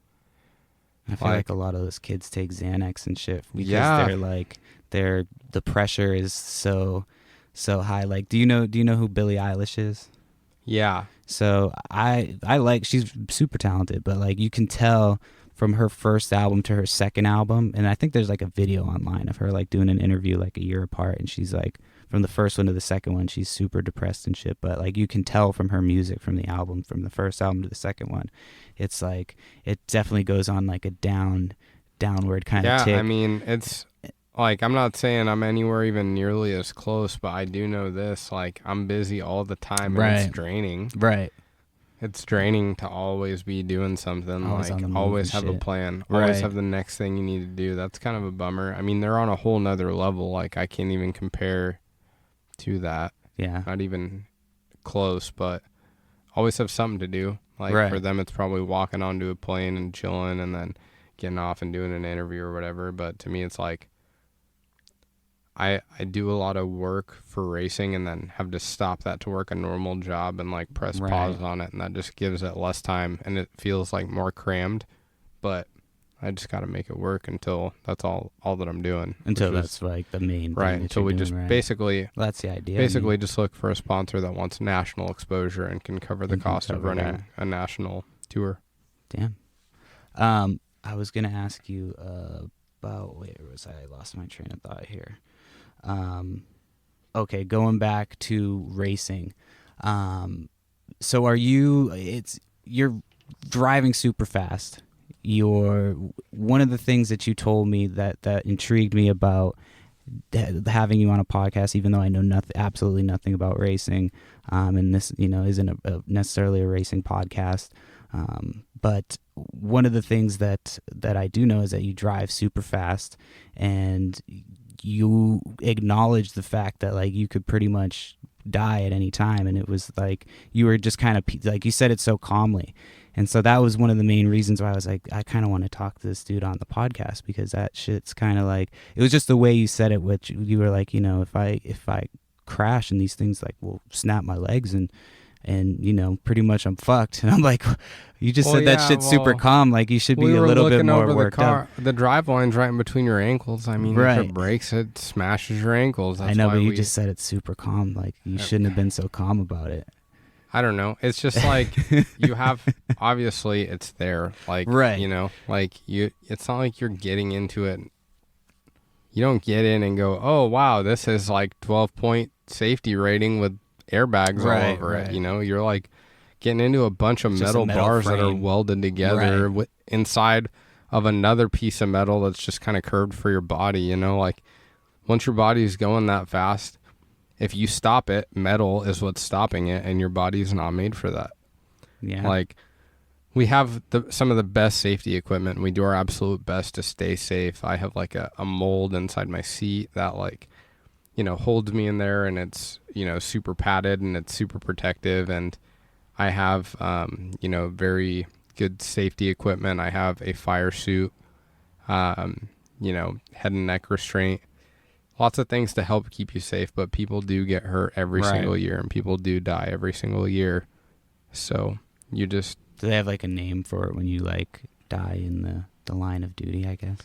I feel like- like a lot of those kids take Xanax and shit because Yeah. they're like the pressure is so high. Like, do you know who Billie Eilish is? yeah, So I like, she's super talented, but like you can tell from her first album to her second album, and I think there's like a video online of her like doing an interview like a year apart, and she's like from the first one to the second one she's super depressed and shit, but like you can tell from her music from the album, from the first album to the second one, it's like it definitely goes on like a downward kind of yeah. tick. I mean, it's like I'm not saying I'm anywhere even nearly as close, but I do know this. Like, I'm busy all the time, and Right. it's draining. Right. It's draining to always be doing something. Always on Like, the move always and have a shit. plan. Right. Always have the next thing you need to do. That's kind of a bummer. I mean, they're on a whole nother level. Like, I can't even compare to that. Yeah. Not even close, but always have something to do. Like, Right. for them, it's probably walking onto a plane and chilling and then getting off and doing an interview or whatever. But to me, it's like I do a lot of work for racing and then have to stop that to work a normal job and like press Right. pause on it, and that just gives it less time and it feels like more crammed. But I just got to make it work until that's all that I'm doing. Until which that's is- like the main thing right. that Until you're we doing, just right. basically Well, that's the idea. I mean, basically just look for a sponsor that wants national exposure and can cover the And can cost of cover running that. a national tour. Damn. I was gonna ask you about where was I? Lost my train of thought here. Okay, going back to racing. So are you? You're driving super fast. You're one of the things that you told me that intrigued me about having you on a podcast, even though I know absolutely nothing about racing, and this isn't necessarily a racing podcast. But one of the things that I do know is that you drive super fast, and you acknowledge the fact that like you could pretty much die at any time, and it was like you were just kind of like you said it so calmly. And so that was one of the main reasons why I was like, I kind of want to talk to this dude on the podcast, because that shit's kind of like, it was just the way you said it, which you were like, if I crash and these things like will snap my legs and pretty much I'm fucked. And I'm like, you just Well, said that yeah, shit super well, calm. Like you should be we a were little bit looking more over worked up. The drive line's right in between your ankles. I mean, Right. if it breaks, it smashes your ankles. That's I know, why but you we, just said it's super calm. Like you shouldn't have been so calm about it. I don't know. It's just like you have, obviously it's there. Like, Right. like it's not like you're getting into it. You don't get in and go, oh, wow, this is like 12-point safety rating with airbags all Right, over right. it. You're like getting into a bunch of Just a metal metal bars that are frame. welded together Right. inside of another piece of metal that's just kind of curved for your body, like once your body's going that fast, if you stop it, metal is what's stopping it, and your body's not made for that. Yeah. Like, we have some of the best safety equipment, and we do our absolute best to stay safe. I have like a mold inside my seat that like, you know, holds me in there, and it's, you know, super padded and it's super protective. And I have, you know, very good safety equipment. I have a fire suit, you know, head and neck restraint, lots of things to help keep you safe. But people do get hurt every single year, and people do die every single year. So you just... Do they have like a name for it when you like die in the line of duty, I guess?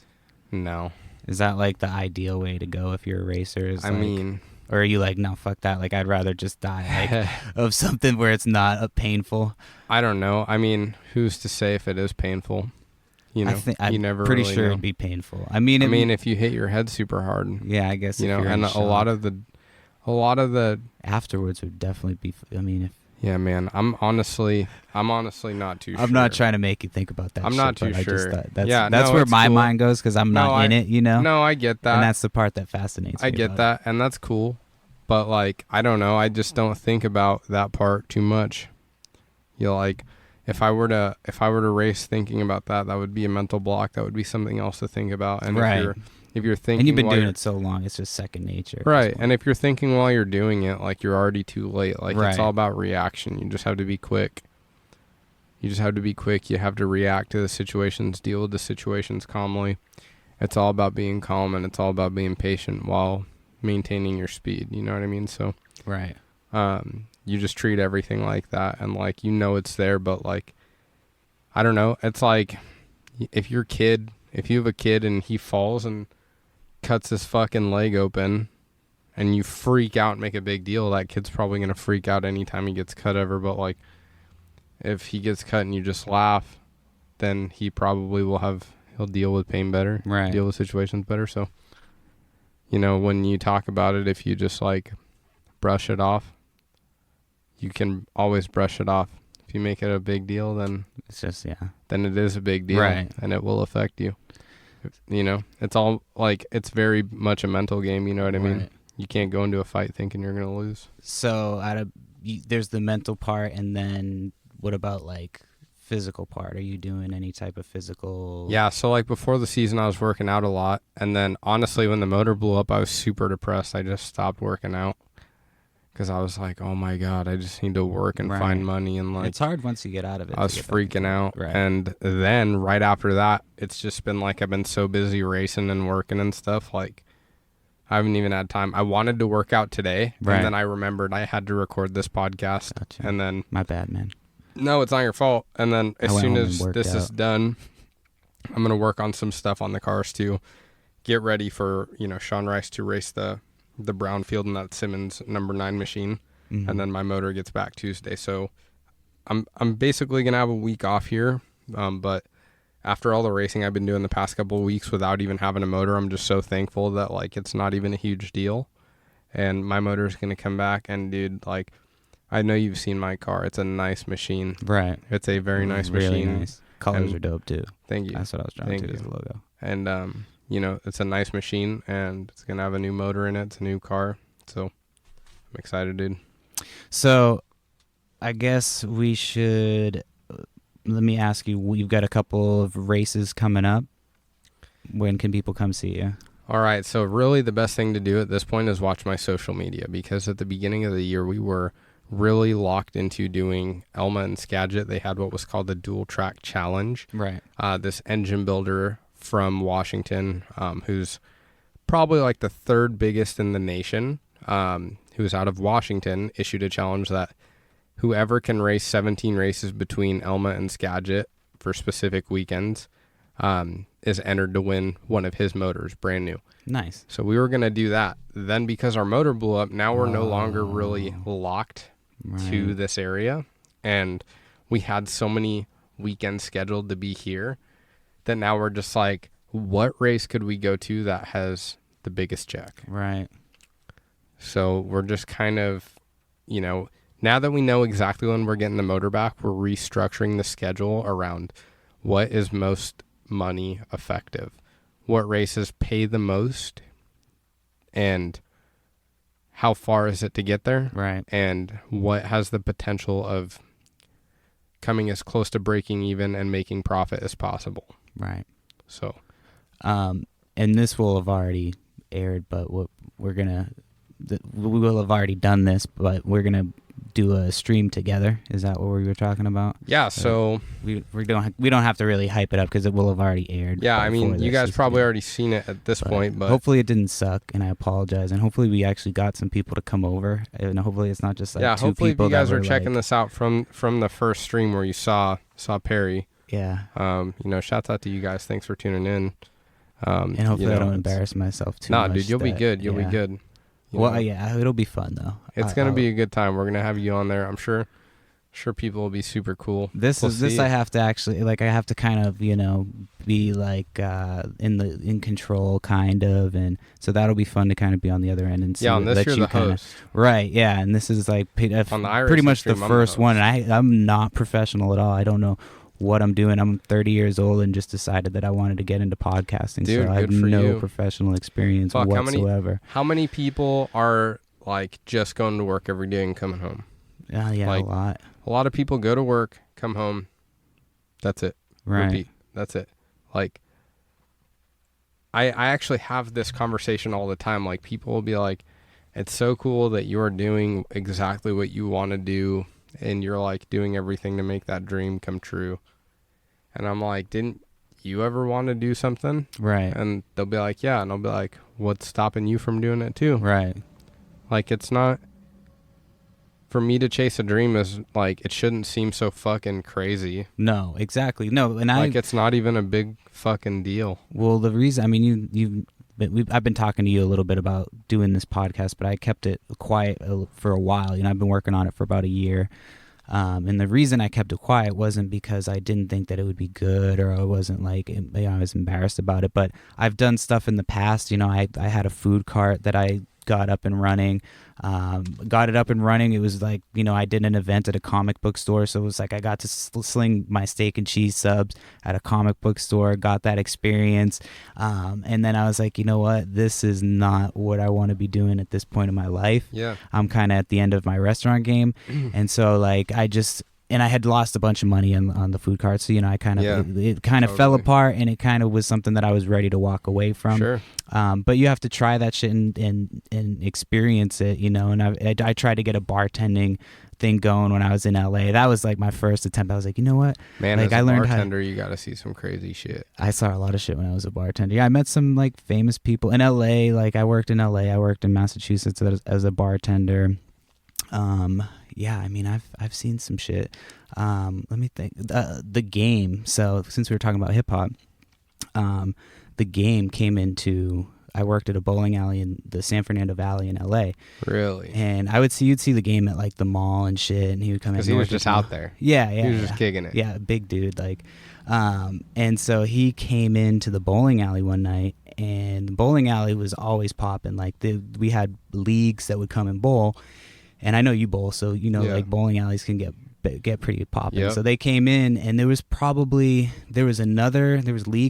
No. Is that like the ideal way to go if you're a racer? I mean... Or are you like, no, fuck that. Like, I'd rather just die like of something where it's not painful. I don't know. I mean, who's to say if it is painful? You know, I'm you never pretty really sure know. it'd be painful. I mean, if you hit your head super hard, yeah, I guess, you know, if you're and in a shock, lot of the afterwards would definitely be. I mean, if yeah, man, I'm honestly not too sure. I'm not trying to make you think about that. I'm shit, not too but I just sure. thought that's, Yeah, that's no, where it's my cool. mind goes because I'm not in it, you know. No, I get that, and that's the part that fascinates me. I get that, and that's cool. But like, I don't know. I just don't think about that part too much. You know, like if I were to race thinking about that would be a mental block. That would be something else to think about. And if you're thinking, and you've been doing it so long, it's just second nature. Right. And if you're thinking while you're doing it, like you're already too late. Like it's all about reaction. You just have to be quick. You have to react to the situations, deal with the situations calmly. It's all about being calm, and it's all about being patient while maintaining your speed. You know what I mean? So right. You just treat everything like that, and like, you know, it's there, but like, I don't know. It's like if you have a kid and he falls and cuts his fucking leg open and you freak out and make a big deal, that kid's probably going to freak out anytime he gets cut ever. But like, if he gets cut and you just laugh, then he probably he'll deal with pain better, deal with situations better. So, you know, when you talk about it, if you just like brush it off, you can always brush it off. If you make it a big deal, then it's just, then it is a big deal, and it will affect you. You know, it's all like, it's very much a mental game. You know what I mean? You can't go into a fight thinking you're going to lose. So there's the mental part, and then what about like physical part? Are you doing any type of physical? Yeah. So like before the season, I was working out a lot. And then honestly, when the motor blew up, I was super depressed. I just stopped working out because I was like, oh my God, I just need to work and find money. And like, it's hard once you get out of it. I was freaking out. And then right after that, it's just been like, I've been so busy racing and working and stuff. Like, I haven't even had time. I wanted to work out today. And then I remembered I had to record this podcast. Gotcha. And then, my bad, man. No, it's not your fault. And then as soon as this is out. done, I'm going to work on some stuff on the cars to get ready for, you know, Sean Rice to race the Brownfield in that Simmons number 9 machine. Mm-hmm. And then my motor gets back Tuesday. So I'm basically going to have a week off here. But after all the racing I've been doing the past couple of weeks without even having a motor, I'm just so thankful that like it's not even a huge deal. And my motor is going to come back. And dude, like, I know you've seen my car. It's a nice machine. Right. It's a very nice really machine. Nice. Colors are dope too. Thank you. That's what I was trying to do, is the logo. And you know, it's a nice machine, and it's gonna have a new motor in it. It's a new car, so I'm excited, dude. So, I guess we should. Let me ask you. We've got a couple of races coming up. When can people come see you? All right. So really, the best thing to do at this point is watch my social media, because at the beginning of the year we were really locked into doing Elma and Skagit. They had what was called the Dual Track Challenge. Right. This engine builder from Washington, who's probably like the 3rd biggest in the nation, who's out of Washington, issued a challenge that whoever can race 17 races between Elma and Skagit for specific weekends is entered to win one of his motors, brand new. Nice. So we were going to do that. Then because our motor blew up, now we're no longer really locked to this area. And we had so many weekends scheduled to be here that now we're just like, what race could we go to that has the biggest check? Right. So we're just kind of, you know, now that we know exactly when we're getting the motor back, we're restructuring the schedule around what is most money effective, what races pay the most, and how far is it to get there, Right. and what has the potential of coming as close to breaking even and making profit as possible. Right. So, and this will have already aired, but what we're gonna, we will have already done this, but we're gonna do a stream together. Is that what we were talking about? yeah. So we don't have to really hype it up because it will have already aired. yeah, I mean, before you this guys is probably good. already seen it at this point, but hopefully it didn't suck, and I apologize. And hopefully we actually got some people to come over, and hopefully it's not just like yeah, two hopefully if people you guys that are were checking like, this out from the first stream where you saw Perry. Yeah. Shouts out to you guys. Thanks for tuning in. And hopefully I don't embarrass myself too much. Nah, dude, you'll be good. You'll be good. Well, yeah, it'll be fun though. It's gonna be a good time. We're gonna have you on there. I'm sure people will be super cool. This I have to actually, like, I have to kind of, be like in control kind of, and so that'll be fun to kind of be on the other end and see. Yeah, on this let you're you the host. Right, yeah, and this is like On the pretty much the stream, I'm first the one, and I'm not professional at all. I don't know what I'm doing. I'm 30 years old and just decided that I wanted to get into podcasting, Dude, so I have good for no you. professional experience Fuck, whatsoever. How many people are like just going to work every day and coming home? Yeah, like, a lot. A lot of people go to work, come home, that's it. Right. Repeat. That's it. Like, I actually have this conversation all the time. Like, people will be like, it's so cool that you are doing exactly what you want to do, and you're like doing everything to make that dream come true. And I'm like, didn't you ever want to do something? Right. And they'll be like, yeah. And I'll be like, what's stopping you from doing it too? Right. Like, it's not, for me to chase a dream is like, it shouldn't seem so fucking crazy. No, exactly. No, and like, it's not even a big fucking deal. Well, the reason, I mean, I've been talking to you a little bit about doing this podcast, but I kept it quiet for a while. I've been working on it for about a year. And the reason I kept it quiet wasn't because I didn't think that it would be good, or I wasn't like, I was embarrassed about it, but I've done stuff in the past. I had a food cart that I got up and running. It was like, I did an event at a comic book store, so it was like I got to sling my steak and cheese subs at a comic book store, got that experience, and then I was like, you know what, this is not what I want to be doing at this point in my life. Yeah, I'm kind of at the end of my restaurant game. And so like I had lost a bunch of money on the food cart, so I kind of it kind of fell apart, and it kind of was something that I was ready to walk away from. Sure. But you have to try that shit and experience it, and I tried to get a bartending thing going when I was in LA. That was like my first attempt. I was like, you know what, man, like, as a I learned bartender, you got to see some crazy shit. I saw a lot of shit when I was a bartender. Yeah, I met some like famous people in LA. Like I worked in LA, I worked in Massachusetts as a bartender. Yeah, I mean, I've seen some shit. Let me think. The Game. So since we were talking about hip hop, The Game came into. I worked at a bowling alley in the San Fernando Valley in LA. Really? And you'd see The Game at like the mall and shit, and he would come in. Because he was just out there. Yeah. He was just kicking it. Yeah, big dude. Like, and so he came into the bowling alley one night, and the bowling alley was always popping. Like we had leagues that would come and bowl. And I know you bowl, so like bowling alleys can get pretty popping. Yep. So they came in, and there was league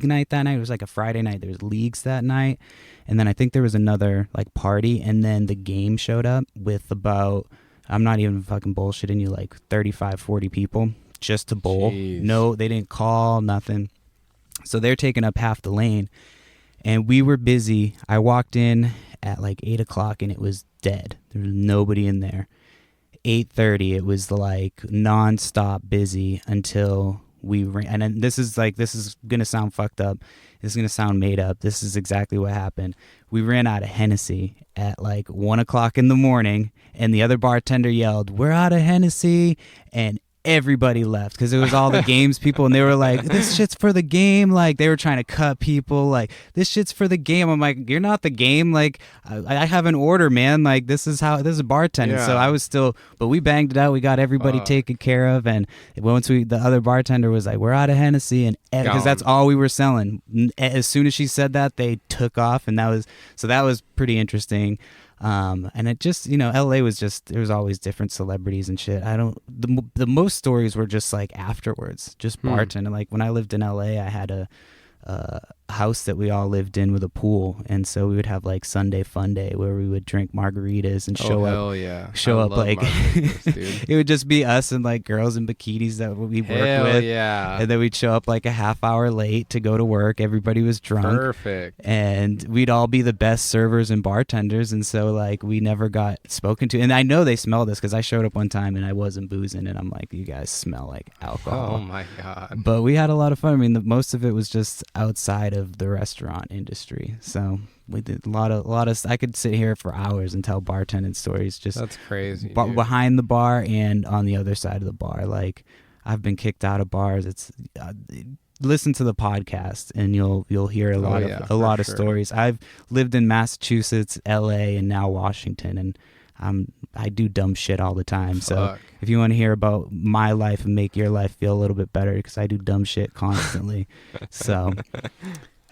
night that night. It was like a Friday night. There was leagues that night, and then I think there was another like party, and then The Game showed up with about, I'm not even fucking bullshitting you, like 35, 40 people just to bowl. Jeez. No, they didn't call, nothing. So they're taking up half the lane, and we were busy. I walked in at like 8 o'clock, and it was dead. There was nobody in there. 8:30, it was like nonstop busy until we ran. And then this is gonna sound fucked up. This is gonna sound made up. This is exactly what happened. We ran out of Hennessy at like 1 o'clock in the morning, and the other bartender yelled, "We're out of Hennessy," and everybody left because it was all the games people, and they were like, "This shit's for the game." Like they were trying to cut people, like, "This shit's for the game." I'm like, "You're not the game. Like I have an order, man. Like this is a bartender." Yeah. So I was still, but we banged it out. We got everybody taken care of, and once the other bartender was like, "We're out of Hennessy," and because that's all we were selling. As soon as she said that, they took off, and that was pretty interesting. And it just, LA was just, there was always different celebrities and shit. The most stories were just like afterwards, just bartending. Like when I lived in LA, I had house that we all lived in with a pool, and so we would have like Sunday fun day where we would drink margaritas and show up. Hell yeah. Show I up love like margaritas, dude. it would just be us and like girls in bikinis that we worked Hell with. yeah. And then we'd show up like a half hour late to go to work. Everybody was drunk. Perfect. And we'd all be the best servers and bartenders, and so like we never got spoken to. And I know they smelled us because I showed up one time and I wasn't boozing, and I'm like, you guys smell like alcohol. Oh my God. But we had a lot of fun. I mean, most of it was just outside of the restaurant industry. So we did a lot of. I could sit here for hours and tell bartending stories. Just That's crazy. behind the bar and on the other side of the bar. Like I've been kicked out of bars. It's listen to the podcast and you'll hear a lot of stories. I've lived in Massachusetts, LA, and now Washington, and I do dumb shit all the time. Fuck. So if you want to hear about my life and make your life feel a little bit better, because I do dumb shit constantly. So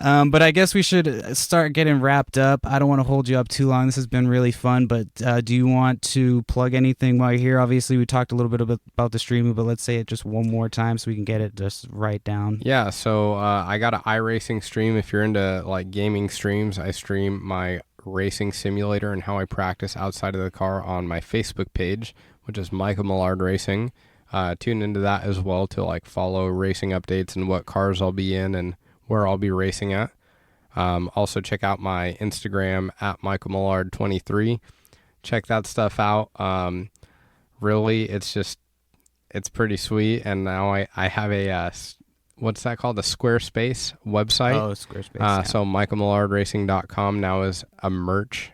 but I guess we should start getting wrapped up. I don't want to hold you up too long. This has been really fun, but do you want to plug anything while you're here? Obviously, we talked a little bit about the streaming, but let's say it just one more time so we can get it just right down. Yeah, so I got an iRacing stream. If you're into like gaming streams, I stream my racing simulator and how I practice outside of the car on my Facebook page, which is Michael Millard Racing. Tune into that as well to like follow racing updates and what cars I'll be in and where I'll be racing at. Also check out my Instagram at Michael Millard 23. Check that stuff out. Really, it's pretty sweet. And now I have a what's that called? A Squarespace website. Oh, Squarespace. Yeah. So michaelmillardracing.com now has a merch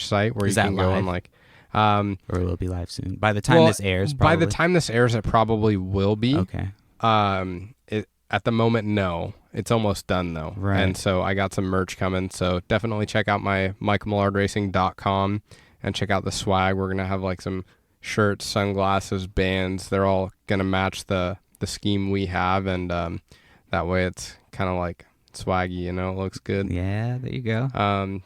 site where Is you that can go and live? like Or will it be live soon? By the time this airs, probably. by the time this airs, it probably will be. Okay. At the moment, no. It's almost done though. Right. And so I got some merch coming. So definitely check out my michaelmillardracing.com and check out the swag. We're gonna have like some shirts, sunglasses, bands. They're all gonna match the scheme we have, and that way it's kind of like swaggy, you know. It looks good. Yeah, there you go.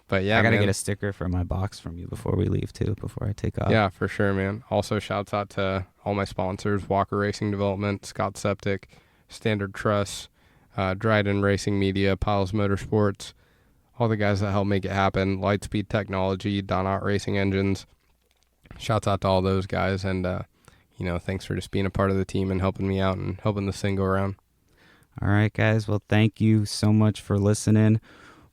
But yeah, I gotta man. get a sticker for my box from you before we leave too, before I take off. Yeah, for sure, man. Also, shouts out to all my sponsors: Walker Racing Development, Scott Septic, Standard Truss, Dryden Racing Media, Piles Motorsports, all the guys that help make it happen. Lightspeed Technology, Donut Racing Engines. Shouts out to all those guys, and thanks for just being a part of the team and helping me out and helping this thing go around. All right, guys. Well, thank you so much for listening.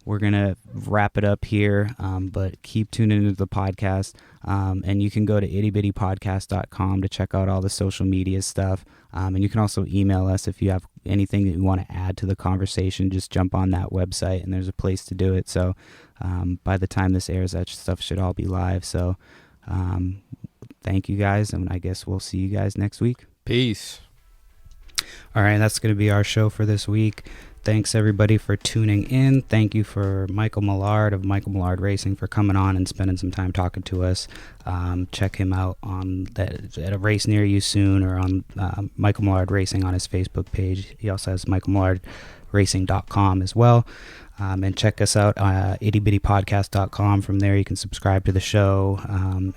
We're going to wrap it up here, but keep tuning into the podcast. And you can go to ittybittypodcast.com to check out all the social media stuff. And you can also email us if you have anything that you want to add to the conversation. Just jump on that website, and there's a place to do it. So by the time this airs, that stuff should all be live. So thank you, guys, and I guess we'll see you guys next week. Peace. All right, that's going to be our show for this week. Thanks, everybody, for tuning in. Thank you for Michael Millard of Michael Millard Racing for coming on and spending some time talking to us. Check him out at a race near you soon, or on Michael Millard Racing on his Facebook page. He also has michaelmillardracing.com as well. And check us out ittybittypodcast.com. From there, you can subscribe to the show.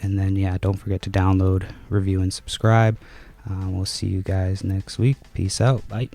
And then, don't forget to download, review, and subscribe. We'll see you guys next week. Peace out. Bye.